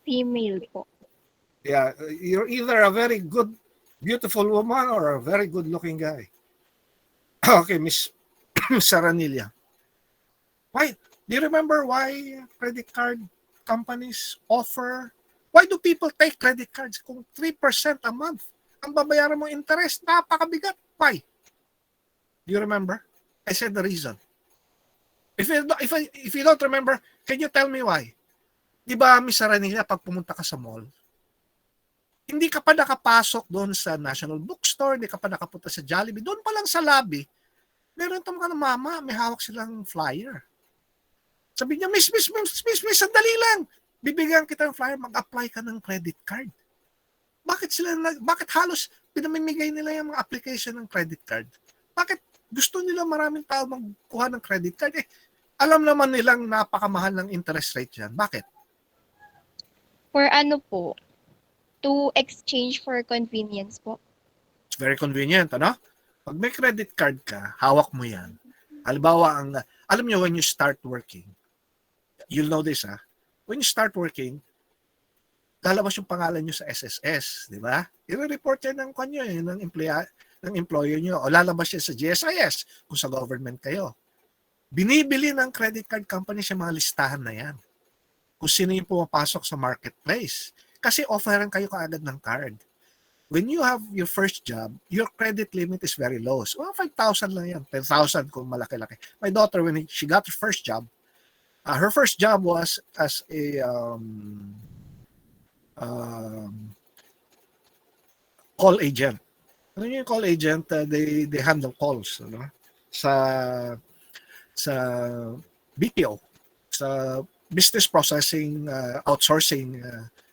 Female po. Yeah, you're either a very good, beautiful woman or a very good-looking guy. Okay, Miss Saranilla. Why? Do you remember why credit card companies offer? Why do people take credit cards kung 3% a month? Ang babayaran mo interest, napakabigat. Why? Do you remember? I said the reason. If you don't remember, can you tell me why? Di ba, Miss Aranilla, pag pumunta ka sa mall, hindi ka pa nakapasok doon sa National Bookstore, hindi ka pa nakapunta sa Jollibee, doon pa lang sa lobby, meron tong ka ng mama, may hawak silang flyer. Sabi niya, miss, sandali lang. Bibigyan kita ng flyer, mag-apply ka ng credit card. Bakit halos pinamimigay nila yung mga application ng credit card? Bakit gusto nila maraming tao magkuha ng credit card? Alam naman nilang napakamahal ng interest rate yan. Bakit? For ano po? To exchange for convenience po. It's very convenient, ano? Pag may credit card ka, hawak mo yan. Halimbawa, alam nyo when you start working, you'll know this, when you start working, lalabas yung pangalan nyo sa SSS, di ba? I-report yan ng kanyo, ng employer nyo, o lalabas yan sa GSIS, kung sa government kayo. Binibili ng credit card company sa mga listahan na yan. Kung sino yung pumapasok sa marketplace. Kasi offeran kayo kaagad ng card. When you have your first job, your credit limit is very low. So, 5,000 lang yan. 10,000 kung malaki-laki. My daughter, when she got her first job was as a call agent. Ano yung call agent? They handle calls, ano? Sa BPO, sa business processing outsourcing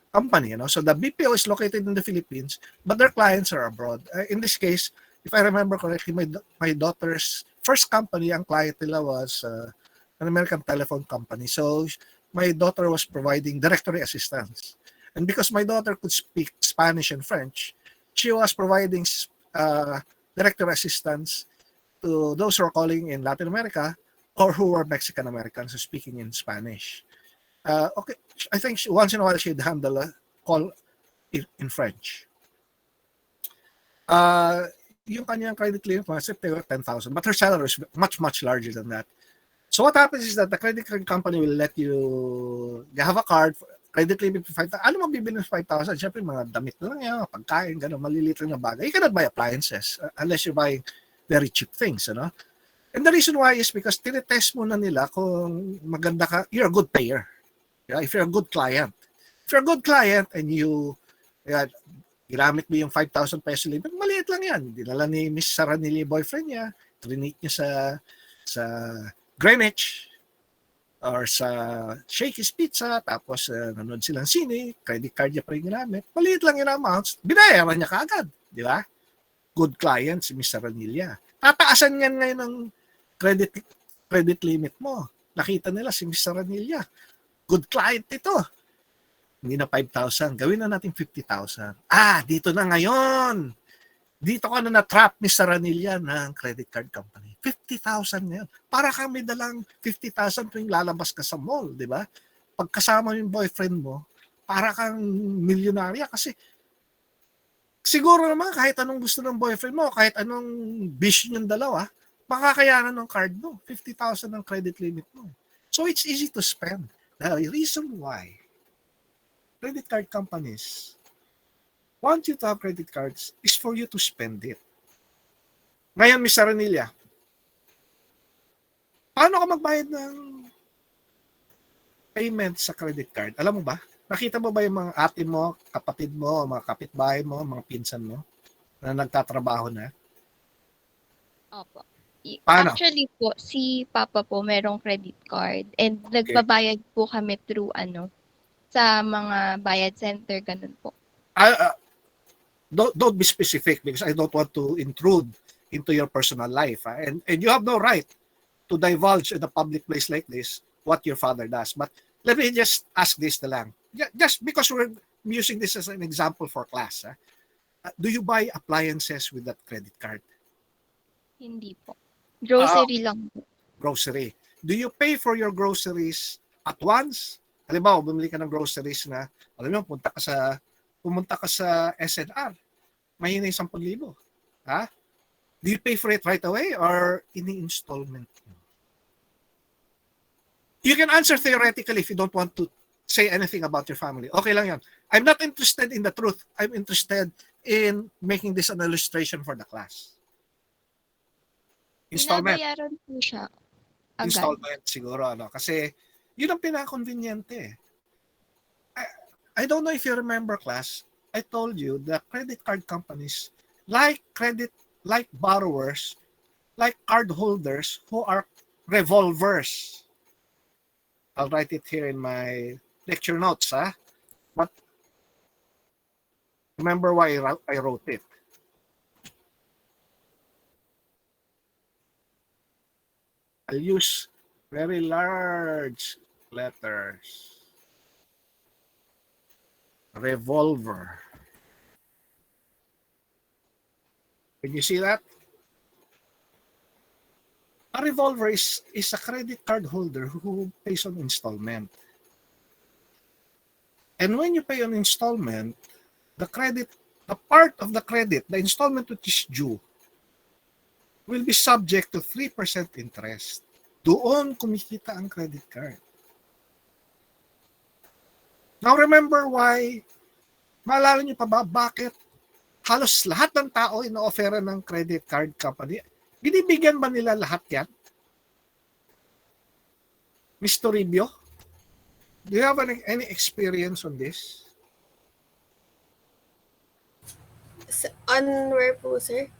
company, so the BPO is located in the Philippines, but their clients are abroad. In this case, if I remember correctly, my daughter's first company, ang client nila was an American telephone company. So my daughter was providing directory assistance, and because my daughter could speak Spanish and French, she was providing directory assistance to those who are calling in Latin America or who are Mexican Americans speaking in Spanish. Okay, I think once in a while she'd handle a call in French. Yung kanyang credit limit was 10,000, but her salary is much larger than that. So what happens is that the credit card company will let you have a card, credit limit of 5,000. Ano mo bibili ng 5,000? Siyempre mga damit na lang yan, pagkain, gano'n, maliliit lang na bagay. You cannot buy appliances unless you're buying very cheap things, ano? And the reason why is because tinitest mo na nila kung maganda ka, you're a good payer. Yeah, if you're a good client. If you're a good client and ginamit mo yung 5,000 peso limit, maliit lang yan. Dinala ni Miss Saranili boyfriend niya, trinate niya sa Greenwich or sa Shakey's Pizza, tapos nanood silang sine, credit card niya pa rin ginamit. Maliit lang yung amounts, binayaran niya kaagad. Di ba? Good client si Miss Saranilla. Tataasan niyan ngayon ng credit limit mo. Nakita nila si Miss Saranilla. Good client ito. Hindi na 5,000. Gawin na natin 50,000. Dito na ngayon. Dito ka na na-trap, Mr. Ranilla, ng credit card company. 50,000 ngayon. Para kang may dalang 50,000 tuwing lalabas ka sa mall, di ba? Pagkasama yung boyfriend mo, para kang milyonarya kasi siguro naman kahit anong gusto ng boyfriend mo, kahit anong vision yung dalawa, makakayanan ng card mo. 50,000 ang credit limit mo. So it's easy to spend. The reason why credit card companies want you to have credit cards is for you to spend it. Ngayon, Ms. Aranilla, paano ka magbayad ng payment sa credit card? Alam mo ba? Nakita mo ba yung mga ate mo, kapatid mo, mga kapitbahay mo, mga pinsan mo na nagtatrabaho na? Opo. Paano? Actually po, si Papa po merong credit card and nagbabayad po kami through sa mga bayad center, ganun po. Don't be specific because I don't want to intrude into your personal life. And you have no right to divulge in a public place like this what your father does. But let me just ask this na lang. Just because we're using this as an example for class, do you buy appliances with that credit card? Hindi po. Grocery lang po. Grocery. Do you pay for your groceries at once? Halimbawa, bumili ka ng groceries na, alam mo, pumunta ka sa SNR, mahina yung 10,000. Ha? Do you pay for it right away or ini-installment? You can answer theoretically if you don't want to say anything about your family. Okay lang yan. I'm not interested in the truth. I'm interested in making this an illustration for the class. Installment. Binabayaran po siya. agad. installment siguro, ano? Kasi yun ang pinaka-conveniente. I don't know if you remember, class, I told you that credit card companies, like borrowers, like card holders who are revolvers. I'll write it here in my lecture notes, huh? But remember why I wrote it. I'll use very large letters. Revolver. Can you see that? A revolver is a credit card holder who pays on installment. And when you pay on installment, the part of the credit, the installment which is due, will be subject to 3% interest. Doon kumikita ang credit card. Now remember why, maalala niyo pa ba bakit halos lahat ng tao ino-offeran ng credit card company? Binibigyan ba nila lahat yan? Mr. Ribio, do you have any experience on this? On where po, sir?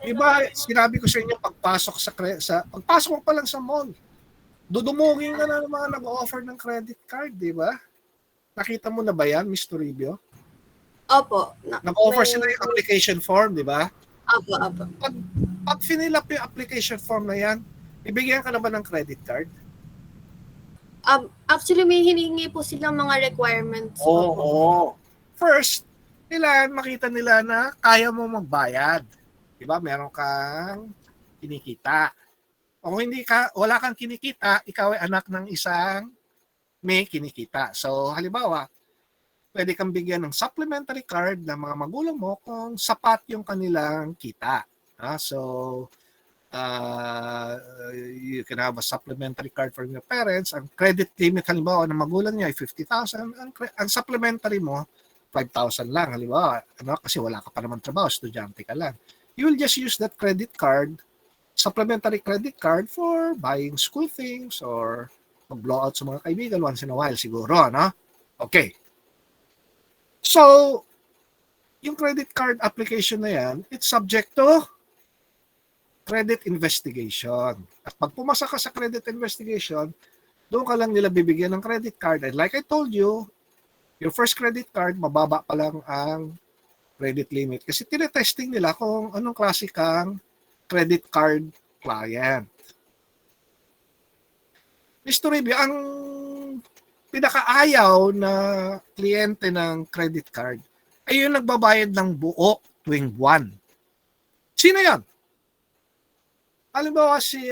Diba, sinabi ko sa inyo, pagpasok mo pa lang sa mall, dudumugin ka na ng mga nag-offer ng credit card, di ba? Nakita mo na ba yan, Mr. Ribio? Opo. Nag-offer sila yung application form, di ba? Opo. Pag fill up yung application form na yan, ibigyan ka na ba ng credit card? Actually, may hiningi po silang mga requirements. Oo. First, kailangan makita nila na kaya mo magbayad. Di ba? Meron kang kinikita. O wala kang kinikita, ikaw ay anak ng isang may kinikita. So, halimbawa, pwede kang bigyan ng supplementary card ng mga magulang mo kung sapat yung kanilang kita. So, you can have a supplementary card from your parents. Ang credit limit, halimbawa, ng magulang niya ay 50,000. Ang supplementary mo, 5,000 lang. Halimbawa, kasi wala ka pa naman trabaho, estudyante ka lang. You will just use that credit card, supplementary credit card for buying school things or mag-blowout sa mga kaibigan once in a while siguro, no? Okay. So, yung credit card application na yan, it's subject to credit investigation. At pag pumasa ka sa credit investigation, doon ka lang nila bibigyan ng credit card. And like I told you, your first credit card, mababa pa lang ang credit limit. Kasi tinetesting nila kung anong klase kang credit card client. Mr. Ribby, ang pinakaayaw na kliyente ng credit card ay yung nagbabayad ng buo tuwing buwan. Sino yan? Halimbawa si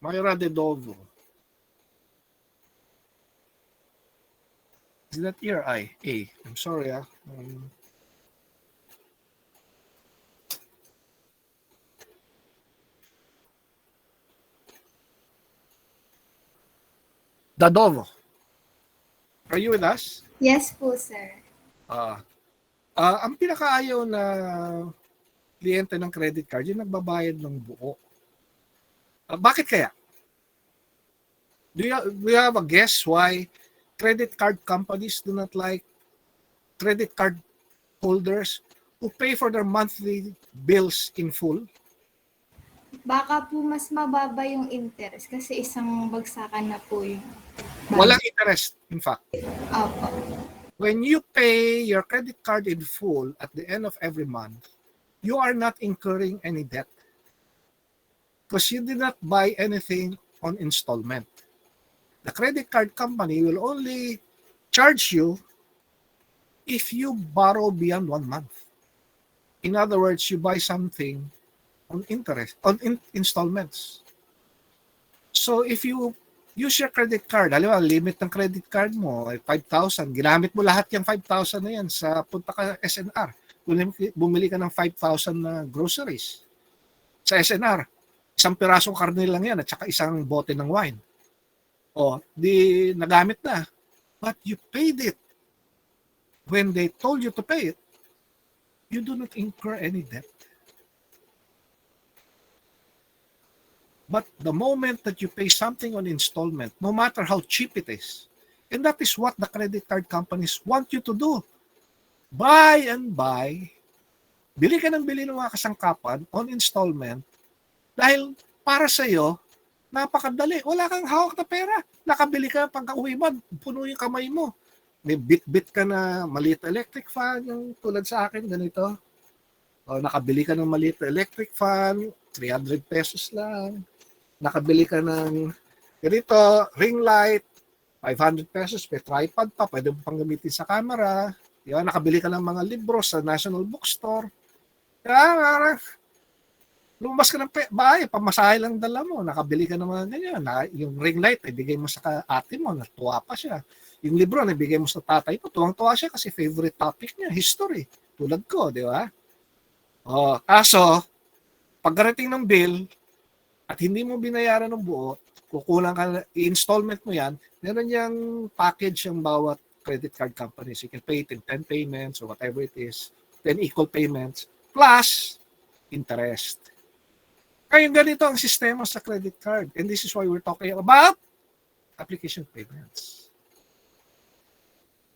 Mayra de Dovo. Is that E or I? A. I'm sorry, Dadovo. Are you with us? Yes po, sir. Ang pinakaayaw na kliyente ng credit card, yung nagbabayad ng buo. Bakit kaya? Do you have a guess why credit card companies do not like credit card holders who pay for their monthly bills in full? Baka po mas mababa yung interest kasi isang bagsakan na po yung Walang interest, in fact. Opo. When you pay your credit card in full at the end of every month, you are not incurring any debt because you did not buy anything on installment. The credit card company will only charge you if you borrow beyond 1 month. In other words, you buy something on installments. So if you use your credit card, halimbawa, limit ng credit card mo ay 5,000, ginamit mo lahat yung 5,000 na yan sa punta ka SNR, bumili ka ng 5,000 na groceries sa SNR, isang pirasong karne lang yan at saka isang bote ng wine. O, di nagamit na. But you paid it. When they told you to pay it, you do not incur any debt. But the moment that you pay something on installment, no matter how cheap it is, and that is what the credit card companies want you to do. Buy and buy. Bili ka ng bili ng mga kasangkapan on installment dahil para sa iyo, napakadali. Wala kang hawak na pera. Nakabili ka pagka-uwi mo, puno yung kamay mo. May bit-bit ka na maliit electric fan, yung tulad sa akin, ganito. O nakabili ka ng maliit electric fan, 300 pesos lang. Nakabili ka ng ganito, ring light, 500 pesos, may tripod pa, pwede mo pang gamitin sa camera. Diba? Nakabili ka ng mga libro sa National Bookstore. Kaya, lumabas ka ng bahay, pamasahe lang dala mo, nakabili ka ng mga ganyan. Yung ring light, ibigay mo sa ate mo, natuwa pa siya. Yung libro, ibigay mo sa tatay mo, tuwang-tuwa siya kasi favorite topic niya, history. Tulad ko, di ba? O, kaso, pagkarating ng bill, at hindi mo binayaran ng buo, kukulang ka, i-installment mo yan, meron niyang package ang bawat credit card companies. You can pay it in 10 payments or whatever it is, 10 equal payments, plus interest. Kaya ganito ang sistema sa credit card. And this is why we're talking about application payments.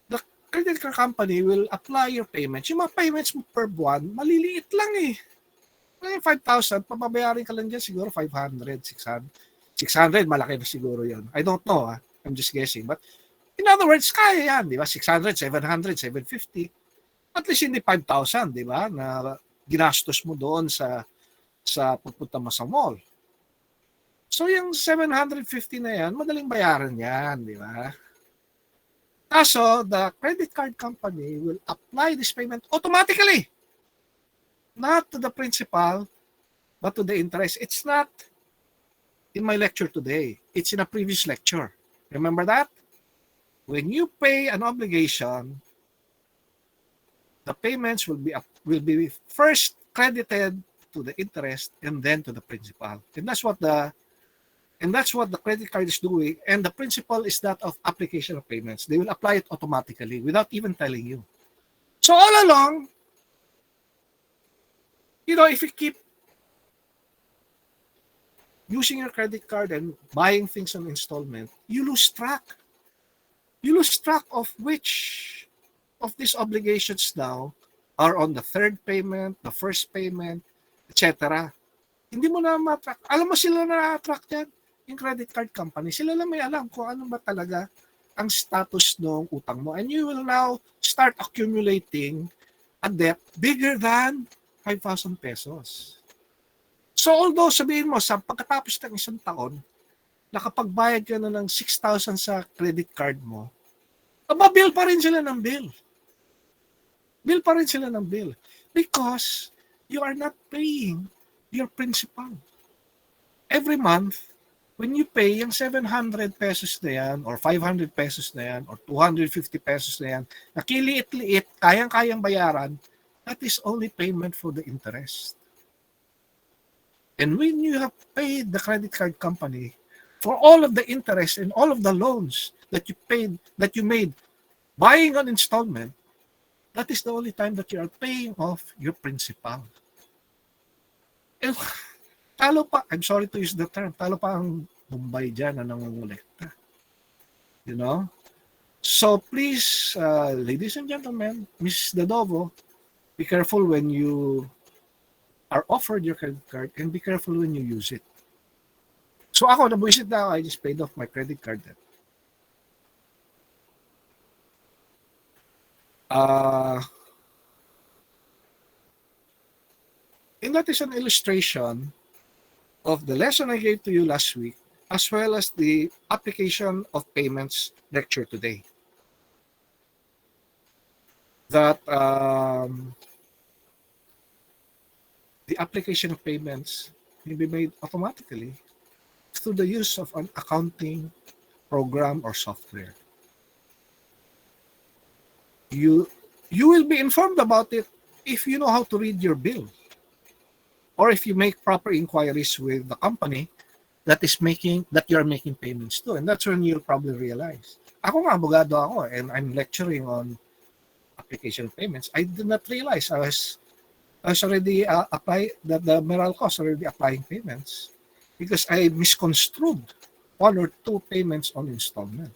The credit card company will apply your payments. Yung mga payments mo per buwan, maliliit lang eh. Ngayon, 5,000, pababayarin ka lang dyan siguro 500, 600. 600, malaki na siguro yun. I don't know, I'm just guessing. But in other words, kaya yan, di ba? 600, 700, 750. At least hindi 5,000, di ba? Na ginastos mo doon sa pupunta mo sa mall. So yung 750 na yan, madaling bayaran yan, di ba? Kaso, the credit card company will apply this payment automatically. Not to the principal, but to the interest. It's not in my lecture today. It's in a previous lecture. Remember that? When you pay an obligation, the payments will be first credited to the interest and then to the principal. And that's what the credit card is doing. And the principal is that of application of payments. They will apply it automatically without even telling you. So all along, if you keep using your credit card and buying things on installment, you lose track. You lose track of which of these obligations now are on the third payment, the first payment, etc. Hindi mo na ma-track. Alam mo sila na na-track yan, yung credit card company. Sila lang may alam kung ano ba talaga ang status ng utang mo. And you will now start accumulating a debt bigger than 5,000 pesos. So although sabihin mo, sa pagkatapos ng isang taon, nakapagbayad ka na ng 6,000 sa credit card mo, bill pa rin sila ng bill. Bill pa rin sila ng bill. Because you are not paying your principal. Every month, when you pay yung 700 pesos na yan, or 500 pesos na yan, or 250 pesos na yan, nakiliit-liit, kayang-kayang bayaran, that is only payment for the interest. And when you have paid the credit card company for all of the interest and all of the loans that you made buying on installment, that is the only time that you are paying off your principal. And talo pa, I'm sorry to use the term, talo pa ang Bombay dyan na nangungulekta. So please, ladies and gentlemen, Ms. Dadovo, be careful when you are offered your credit card and be careful when you use it. So ako, nabuisit na ako, I just paid off my credit card debt. And that is an illustration of the lesson I gave to you last week, as well as the application of payments lecture today. That the application of payments may be made automatically through the use of an accounting program or software. You will be informed about it if you know how to read your bill. or if you make proper inquiries with the company that you're making payments to, and that's when you'll probably realize. Ako nga, abogado ako, and I'm lecturing on application payments. I did not realize I was already that the Meralco was already applying payments because I misconstrued one or two payments on installment.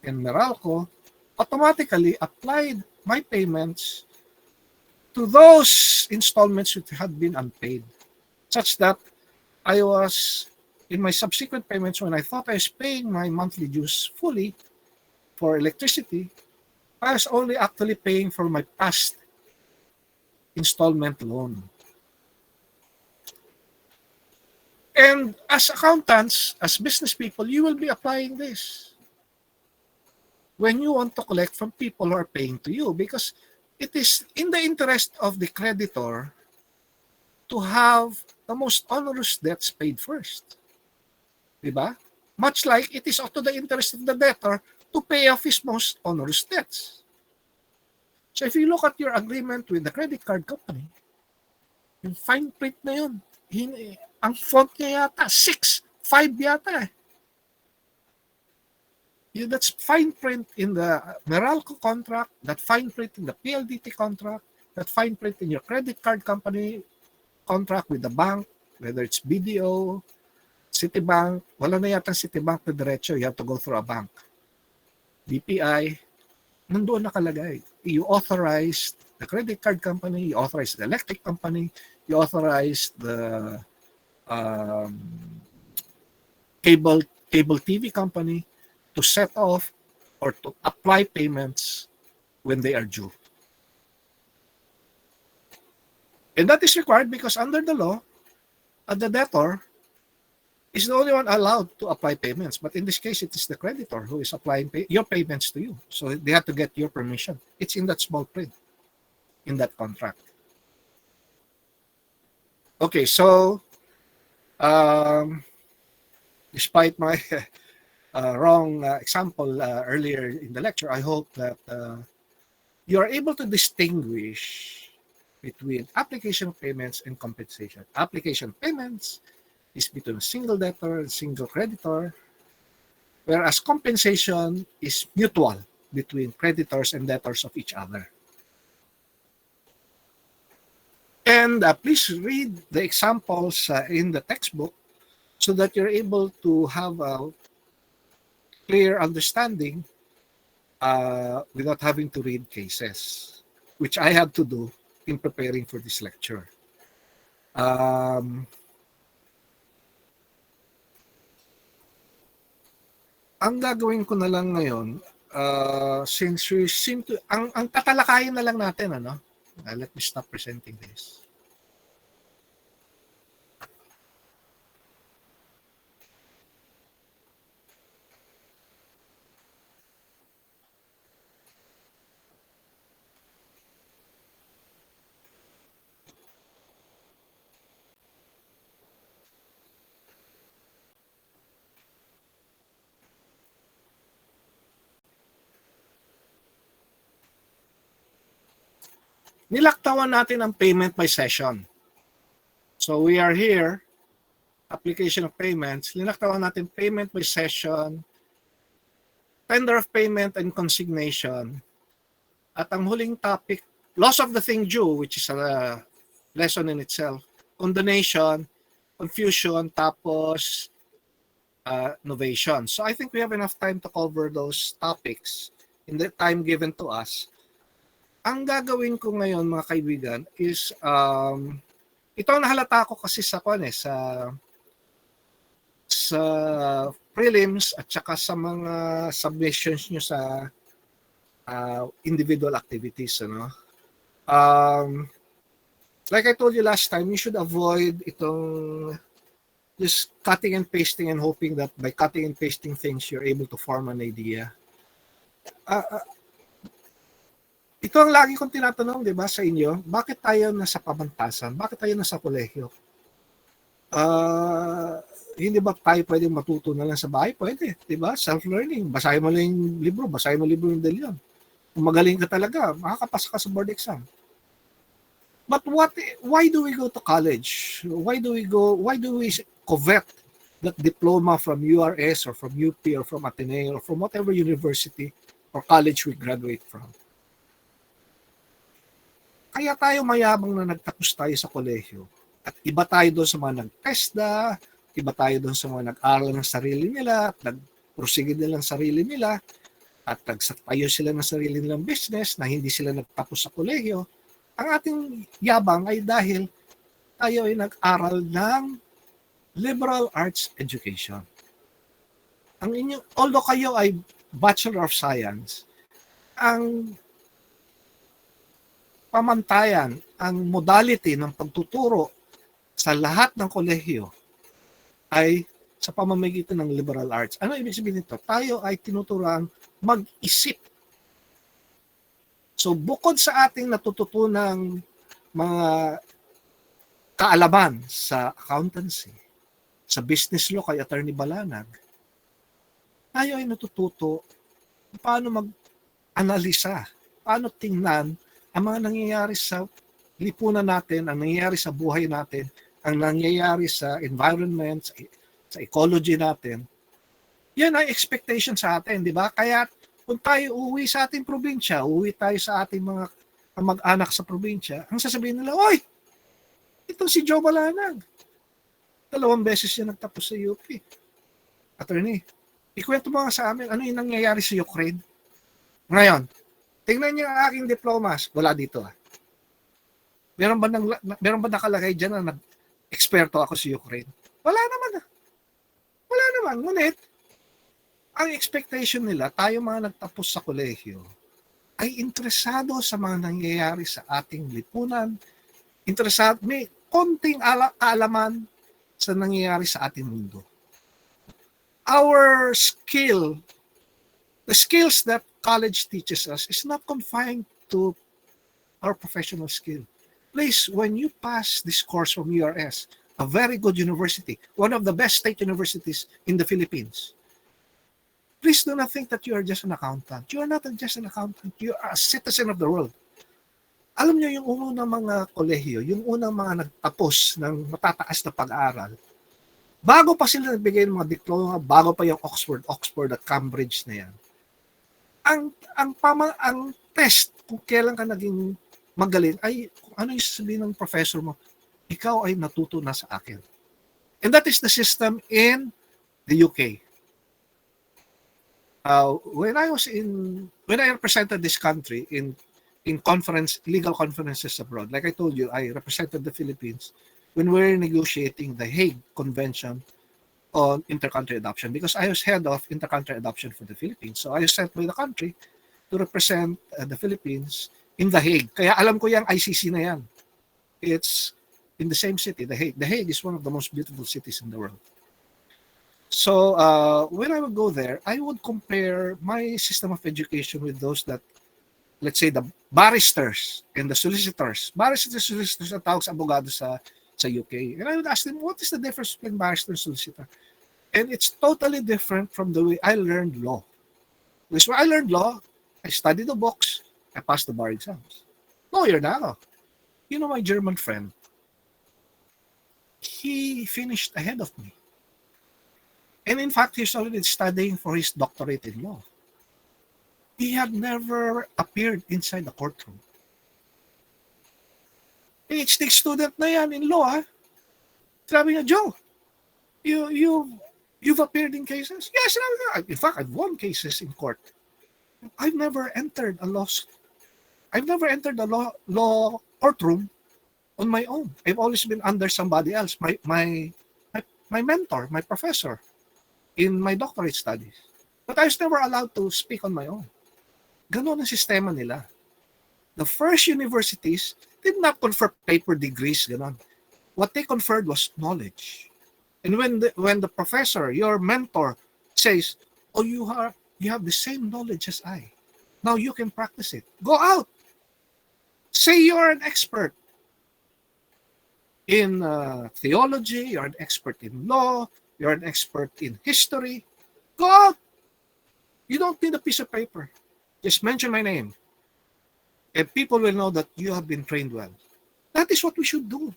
And Meralco automatically applied my payments to those installments which had been unpaid, such that I was, in my subsequent payments, when I thought I was paying my monthly dues fully for electricity, I was only actually paying for my past installment loan. And as accountants, as business people, you will be applying this when you want to collect from people who are paying to you, because it is in the interest of the creditor to have the most onerous debts paid first. Diba? Much like it is to the interest of the debtor to pay off his most onerous debts. So if you look at your agreement with the credit card company, yung fine print na yun, ang font niya yata, 6.5 yata eh. That's fine print in the Meralco contract, that fine print in the PLDT contract, that fine print in your credit card company contract with the bank, whether it's BDO, Citibank, wala na yata Citibank na diretso, you have to go through a bank. BPI, nandoon nakalagay. You authorized the credit card company, you authorized the electric company, you authorized the cable TV company to set off or to apply payments when they are due. And that is required because under the law, the debtor is the only one allowed to apply payments. But in this case, it is the creditor who is applying your payments to you. So they have to get your permission. It's in that small print, in that contract. Okay, so despite my wrong example earlier in the lecture, I hope that you are able to distinguish between application of payments and compensation. Application payments is between a single debtor and single creditor, whereas compensation is mutual between creditors and debtors of each other. And please read the examples in the textbook so that you're able to have a clear understanding without having to read cases, which I had to do in preparing for this lecture. Ang gagawin ko na lang ngayon, since we seem to, ang tatalakayin na lang natin, let me stop presenting this. Nilaktawan natin ang payment by session. So we are here, application of payments. Nilaktawan natin payment by session, tender of payment and consignation. At ang huling topic, loss of the thing due, which is a lesson in itself, condonation, confusion, tapos novation. So I think we have enough time to cover those topics in the time given to us. Ang gagawin ko ngayon, mga kaibigan, is ito ang nahalata ko kasi sa prelims at saka sa mga submissions nyo sa individual activities. Like I told you last time, you should avoid itong just cutting and pasting and hoping that by cutting and pasting things, you're able to form an idea. Ito ang lagi kong tinatanong, di ba, sa inyo, bakit tayo nasa pamantasan? Bakit tayo nasa kolehiyo? Hindi ba tayo pwedeng matuto na lang sa bahay? Pwede, di ba? Self-learning. Basahin mo lang yung libro, basahin mo yung libro yung dalyon. Kung magaling ka talaga, makakapasa ka sa board exam. But why do we go to college? Why do we covet that diploma from URS or from UP or from Ateneo or from whatever university or college we graduate from? Kaya tayo mayabang na nagtapos tayo sa kolehiyo. At iba tayo doon sa mga nag-TESDA, iba tayo doon sa mga nag-aral ng sarili nila, at nag-prosigid nilang sarili nila, at nagtayo sila ng sarili nilang business na hindi sila nagtapos sa kolehiyo. Ang ating yabang ay dahil tayo ay nag-aral ng liberal arts education. Although kayo ay Bachelor of Science, ang pamantayan, ang modality ng pagtuturo sa lahat ng kolehiyo ay sa pamamagitan ng liberal arts. Ano ibig sabihin nito? Tayo ay tinuturuan mag-isip. So bukod sa ating natututunang mga kaalaman sa accountancy, sa business law kay Attorney Balanag, tayo ay natututo paano mag-analisa, paano tingnan ang mga nangyayari sa lipunan natin, ang nangyayari sa buhay natin, ang nangyayari sa environment, sa ecology natin. Yan ay expectation sa atin, di ba? Kaya kung tayo uuwi sa ating probinsya, uuwi tayo sa ating mga mag-anak sa probinsya, ang sasabihin nila, oy, itong si Joe Balanag. 2 beses siya nagtapos sa UP. Attorney, ikwento mo nga sa amin, ano yung nangyayari sa Ukraine? Ngayon, tingnan niyo ang aking diplomas. Wala dito. Meron ba nakalagay dyan na nag-eksperto ako sa Ukraine? Wala naman. Wala naman. Ngunit, ang expectation nila, tayo mga nagtapos sa kolehiyo, ay interesado sa mga nangyayari sa ating lipunan, interesado, may konting kaalaman sa nangyayari sa ating mundo. Our skill, the skills that college teaches us is not confined to our professional skill. Please, when you pass this course from URS, a very good university, one of the best state universities in the Philippines, please do not think that you are just an accountant. You are not just an accountant. You are a citizen of the world. Alam niyo, yung unang mga kolehiyo, yung unang mga nagtapos ng matataas na pag-aaral, bago pa sila nagbigay ng mga diploma, bago pa yung Oxford at Cambridge na yan, ang test kung kailan ka naging magaling ay kung ano yung sasabihin ng professor mo, ikaw ay natuto na sa akin. And that is the system in the UK. When I represented this country in legal conferences abroad, like I told you, I represented the Philippines when we were negotiating the Hague Convention on intercountry adoption, because I was head of intercountry adoption for the Philippines. So I was sent by the country to represent the Philippines in The Hague. Kaya alam ko yung ICC na yan. It's in the same city, The Hague. The Hague is one of the most beautiful cities in the world. So when I would go there, I would compare my system of education with those that, let's say, the barristers and the solicitors. Barristers and solicitors ang tawag sa abogado sa UK. And I would ask them, what is the difference between barrister and solicitor? And it's totally different from the way I learned law. Because when I learned law, I studied the books, I passed the bar exams. Lawyer na ako. You know my German friend, he finished ahead of me. And in fact, he's already studying for his doctorate in law. He had never appeared inside the courtroom. PhD student na yan in law, ha? Sabi niya, Joe, you've appeared in cases? Yes, in fact, I've won cases in court. I've never entered a law courtroom on my own. I've always been under somebody else, my mentor, my professor in my doctorate studies. But I was never allowed to speak on my own. Ganon ang sistema nila. The first universities did not confer paper degrees, ganon. What they conferred was knowledge. And when the professor, your mentor, says, "Oh, you have the same knowledge as I. Now you can practice it. Go out. Say you're an expert in theology. You're an expert in law. You're an expert in history. Go out. You don't need a piece of paper. Just mention my name. And people will know that you have been trained well." That is what we should do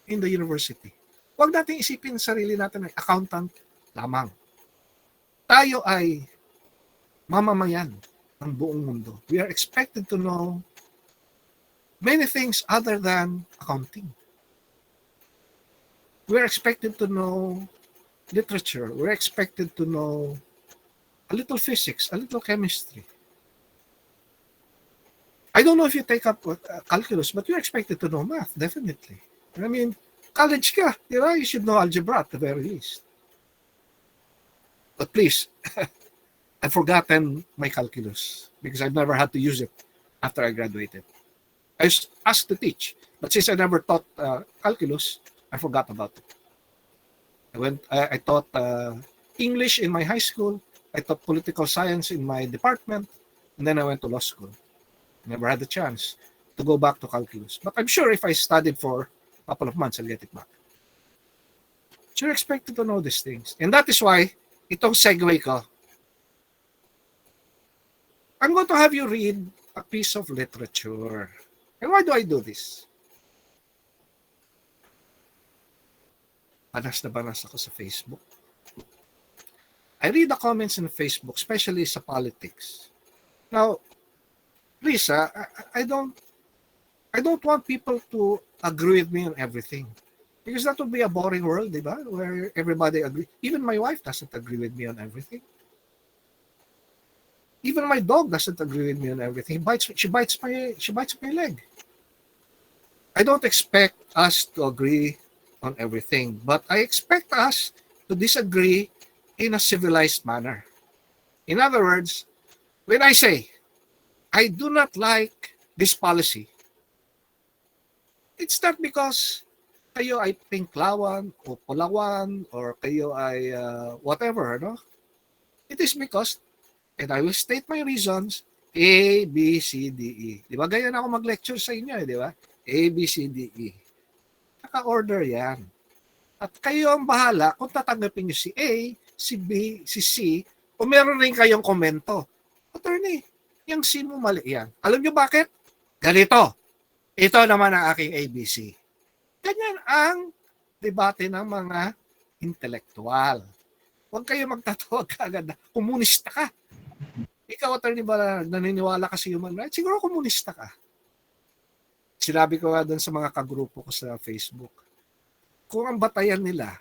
in the university. Huwag natin isipin sarili natin ay accountant lamang. Tayo ay mamamayan ng buong mundo. We are expected to know many things other than accounting. We are expected to know literature. We're expected to know a little physics, a little chemistry. I don't know if you take up calculus, but you're expected to know math, definitely. I mean, college ka, you should know algebra at the very least. But please, I've forgotten my calculus because I've never had to use it after I graduated. I was asked to teach, but since I never taught calculus, I forgot about it. I taught English in my high school. I taught political science in my department, and then I went to law school. Never had the chance to go back to calculus. But I'm sure if I studied for a couple of months, I'll get it back. So you're expected to know these things. And that is why, itong segue ko, I'm going to have you read a piece of literature. And why do I do this? Banas na banas ako sa Facebook. I read the comments in Facebook, especially sa politics. Now, please, I don't want people to agree with me on everything. Because that would be a boring world, di ba? Where everybody agree. Even my wife doesn't agree with me on everything. Even my dog doesn't agree with me on everything. She bites my leg. I don't expect us to agree on everything, but I expect us to disagree in a civilized manner. In other words, when I say, I do not like this policy, it's not because kayo ay pinklawan o pulawan or kayo ay whatever, no? It is because, and I will state my reasons, A, B, C, D, E. Di ba? Ganyan ako mag-lecture sa inyo, di ba? A, B, C, D, E. Naka-order yan. At kayo ang bahala kung tatanggapin nyo si A, si B, si C, o meron rin kayong komento. Attorney, yung C mo mali yan. Alam nyo bakit? Ganito. Ito naman ang aking ABC. Ganyan ang debate ng mga intelektual. Huwag kayo magtatawag agad na komunista ka. Ikaw, attorney, ba naniniwala ka sa human rights? Siguro komunista ka. Sinabi ko nga doon sa mga kagrupo ko sa Facebook, kung ang batayan nila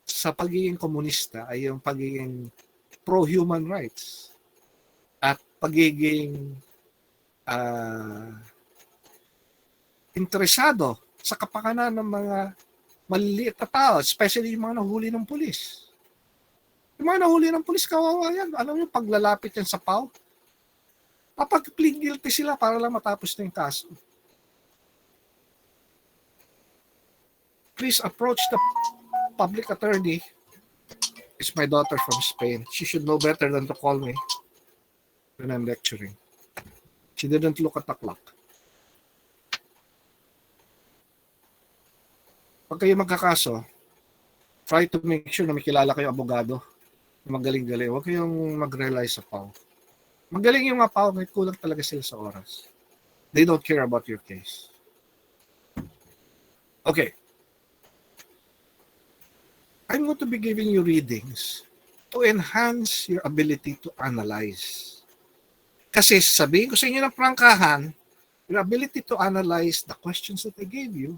sa pagiging komunista ay yung pagiging pro-human rights at pagiging interesado sa kapakanan ng mga maliliit na tao, especially yung mga nahuli ng pulis. Yung mga nahuli ng pulis, kawawa yan. Alam mo, paglalapit yan sa PAW, papag-plead guilty sila para lang matapos na yung kaso. Please approach the public attorney. It's my daughter from Spain. She should know better than to call me when I'm lecturing. She didn't look at the clock. Pag kayo magkakaso, try to make sure na may kilala kayo abogado na magaling-galing. Huwag kayong mag-rely sa PAW. Magaling yung mga PAW, may kulang talaga sila sa oras. They don't care about your case. Okay. I'm going to be giving you readings to enhance your ability to analyze. Kasi sabihin ko sa inyo ng prangkahan, your ability to analyze the questions that I gave you,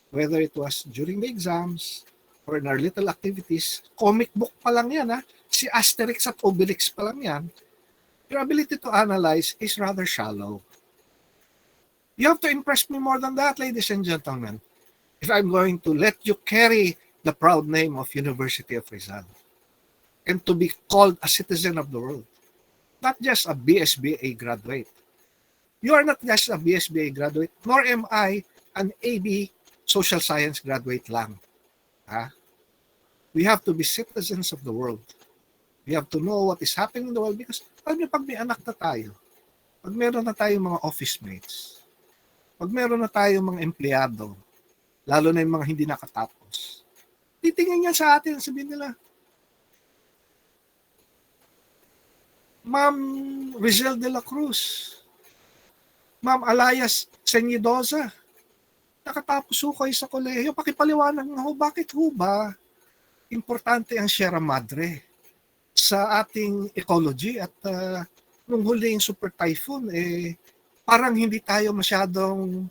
whether it was during the exams or in our little activities, comic book pa lang yan, ha? Si Asterix at Obelix pa lang yan, your ability to analyze is rather shallow. You have to impress me more than that, ladies and gentlemen, if I'm going to let you carry the proud name of University of Rizal and to be called a citizen of the world, not just a BSBA graduate. You are not just a BSBA graduate, nor am I an AB social science graduate lang. We have to be citizens of the world. We have to know what is happening in the world because pag may anak na tayo, pag meron na tayong mga office mates, pag meron na tayong mga empleyado, lalo na yung mga hindi nakatapos, titingin niya sa atin, sabihin nila, Ma'am Rizel de la Cruz, Ma'am Alayas Senyidosa, nakatapos ho kayo sa kolehiyo, pakipaliwanag nga ho, bakit ho ba importante ang Sierra Madre sa ating ecology at nung huling super typhoon, parang hindi tayo masyadong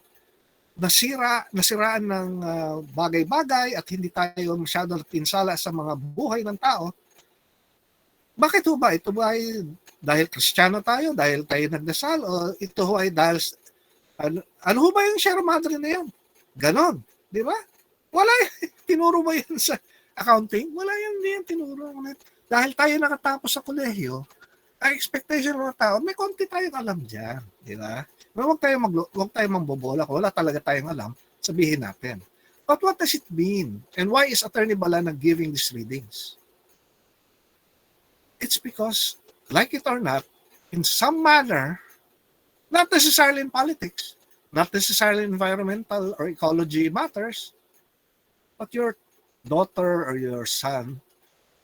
nasiraan ng bagay-bagay at hindi tayo masyadong pinsala sa mga buhay ng tao. Bakit ho ba? Ito ba ay dahil Kristiyano tayo, dahil tayo nagdasal, o ito ho ay dahil, ano ho ba yung Sierra Madre na yan? Ganon, di ba? Wala tinuro ba yan sa accounting? Wala yan, hindi yan tinuro. Dahil tayo nakatapos sa kolehiyo, ang expectation ng mga tao, may konti tayong alam dyan, di ba? Huwag tayong mambobola, kung wala talaga tayong alam, sabihin natin. But what does it mean? And why is Attorney Balanag giving these readings? It's because, like it or not, in some manner, not necessarily in politics, not necessarily environmental or ecology matters, but your daughter or your son,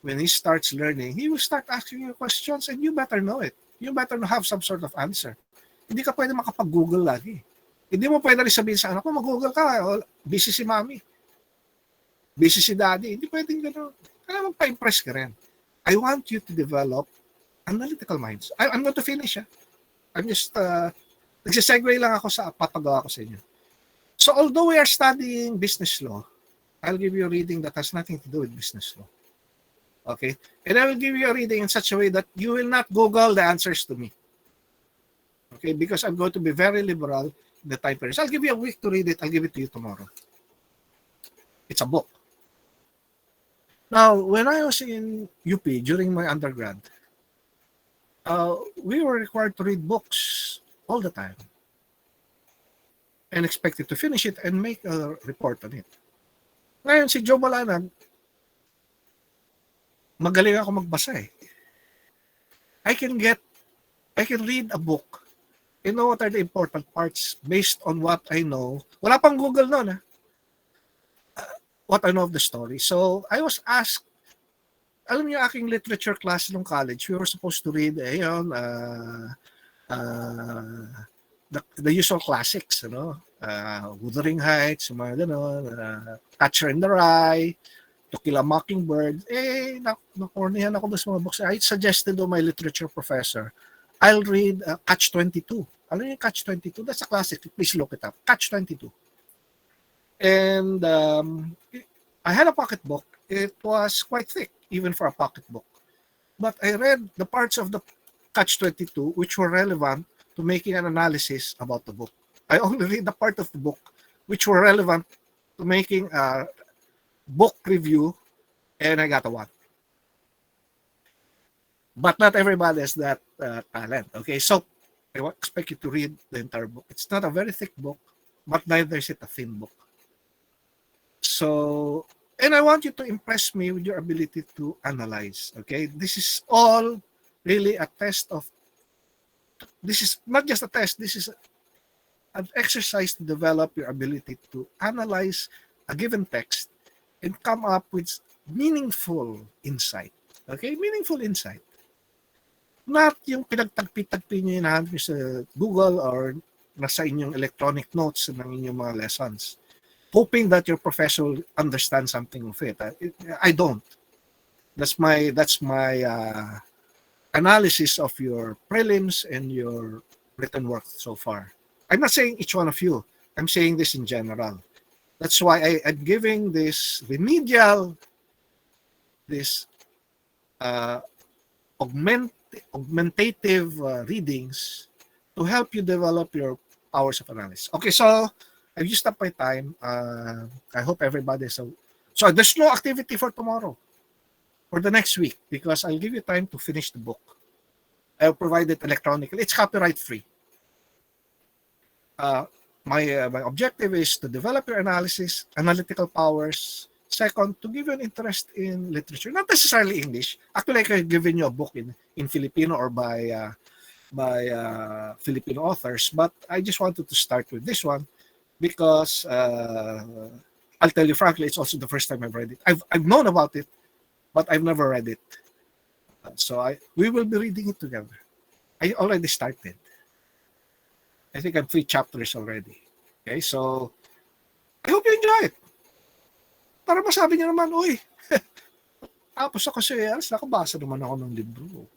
when he starts learning, he will start asking you questions and you better know it. You better have some sort of answer. Hindi ka pwede makapag-Google lagi. Hindi mo pwede rin sabihin sa anak ko, mag-Google ka, busy si mommy, busy si daddy. Hindi pwedeng gano'n. Kaya magpa-impress ka rin. I want you to develop analytical minds. I'm going to finish. I'm just, nagsisegue lang ako sa papagawa ko sa inyo. So although we are studying business law, I'll give you a reading that has nothing to do with business law. Okay? And I will give you a reading in such a way that you will not Google the answers to me. Okay? Because I'm going to be very liberal in the time period. So I'll give you a week to read it. I'll give it to you tomorrow. It's a book. Now, when I was in UP during my undergrad, we were required to read books all the time and expected to finish it and make a report on it. Ngayon, si Joe Balanag, magaling ako magbasa eh. I can read a book and know what are the important parts based on what I know. Wala pang Google noon what I know of the story. So, I was asked, alam niyo, aking literature class nung college, we were supposed to read, the usual classics, Wuthering Heights, mga ganon, Catcher in the Rye, To Kill a Mockingbird. Nakornihan ako sa mga books. I suggested to my literature professor, I'll read Catch-22. Alam niyo yung Catch-22? That's a classic. Please look it up. Catch-22. And I had a pocketbook. It was quite thick, even for a pocketbook. But I read the parts of the Catch-22 which were relevant to making an analysis about the book. I only read the part of the book which were relevant to making a book review, and I got a 1. But not everybody has that talent. Okay, so I expect you to read the entire book. It's not a very thick book, but neither is it a thin book. So, and I want you to impress me with your ability to analyze. Okay, this is all really a test of, this is not just a test, this is an exercise to develop your ability to analyze a given text and come up with meaningful insight. Okay, meaningful insight. Not yung pinagtagpi-tagpi nyo hinahanap nyo sa Google or nasa inyong electronic notes ng inyong mga lessons, hoping that your professor will understand something of it. I don't. That's my analysis of your prelims and your written work so far. I'm not saying each one of you. I'm saying this in general. That's why I'm giving this remedial, this augmentative readings to help you develop your powers of analysis. Okay, so I've used up my time. I hope everybody is so there's no activity for tomorrow, for the next week, because I'll give you time to finish the book. I'll provide it electronically. It's copyright free. My objective is to develop your analytical powers. Second, to give you an interest in literature, not necessarily English. Actually, I could have given you a book in Filipino or by Filipino authors, but I just wanted to start with this one because I'll tell you frankly, it's also the first time I've read it. I've known about it, but I've never read it. So we will be reading it together. I already started. I think I'm 3 chapters already. Okay, so I hope you enjoy it. Para masabi niyo naman, uy, tapos ako sa ELS, nakabasa naman ako ng libro.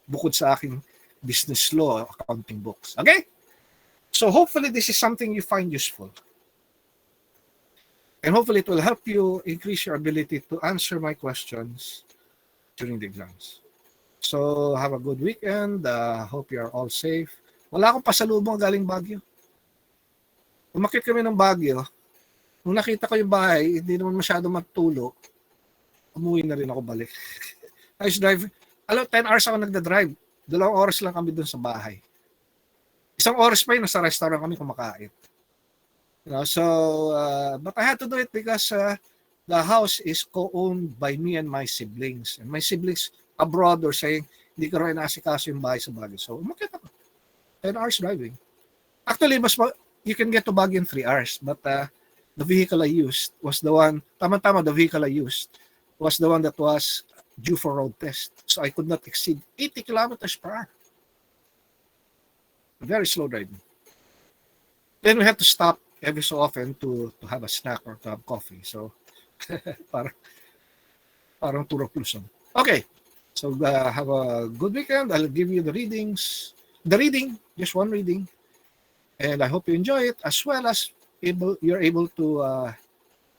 Bukod sa aking business law, accounting books. Okay? So hopefully this is something you find useful. And hopefully it will help you increase your ability to answer my questions during the exams. So have a good weekend. Hope you are all safe. Wala akong pasalubong galing Baguio. Umakit kami ng Baguio. Nung nakita ko yung bahay, hindi naman masyado magtulo. Umuwi na rin ako balik. I was driving. 10 hours ako nagda-drive. 2 oras lang kami dun sa bahay. 1 oras pa yun, nasa restaurant kami kumakain. So, but I had to do it because the house is co-owned by me and my siblings. And my siblings abroad or saying, hindi ko rin nasikaso yung bahay sa Baguio. So, umakit ako. 10 hours driving. Actually, you can get to Baguio in 3 hours. But the vehicle I used was the one, tama-tama, the vehicle I used was the one that was due for road test. So I could not exceed 80 kilometers per hour. Very slow driving. Then we had to stop every so often to have a snack or to have coffee. So, parang turok Luzon. Okay. So, have a good weekend. I'll give you the readings. The reading, just one reading. And I hope you enjoy it as well as you're able to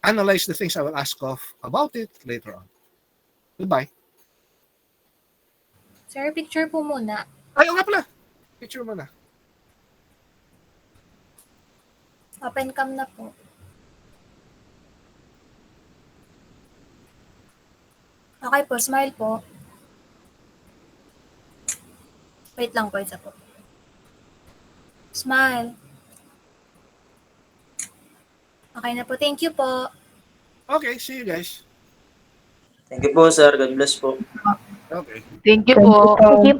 analyze the things I will ask about it later on. Goodbye. Sir, picture po muna. Ayaw nga pala. Picture mo na. Open cam na po. Okay po, smile po. Wait lang po, isa po. Smile. Okay na po, thank you po. Okay, see you guys. Thank you po, sir. God bless po. Okay. Thank you po.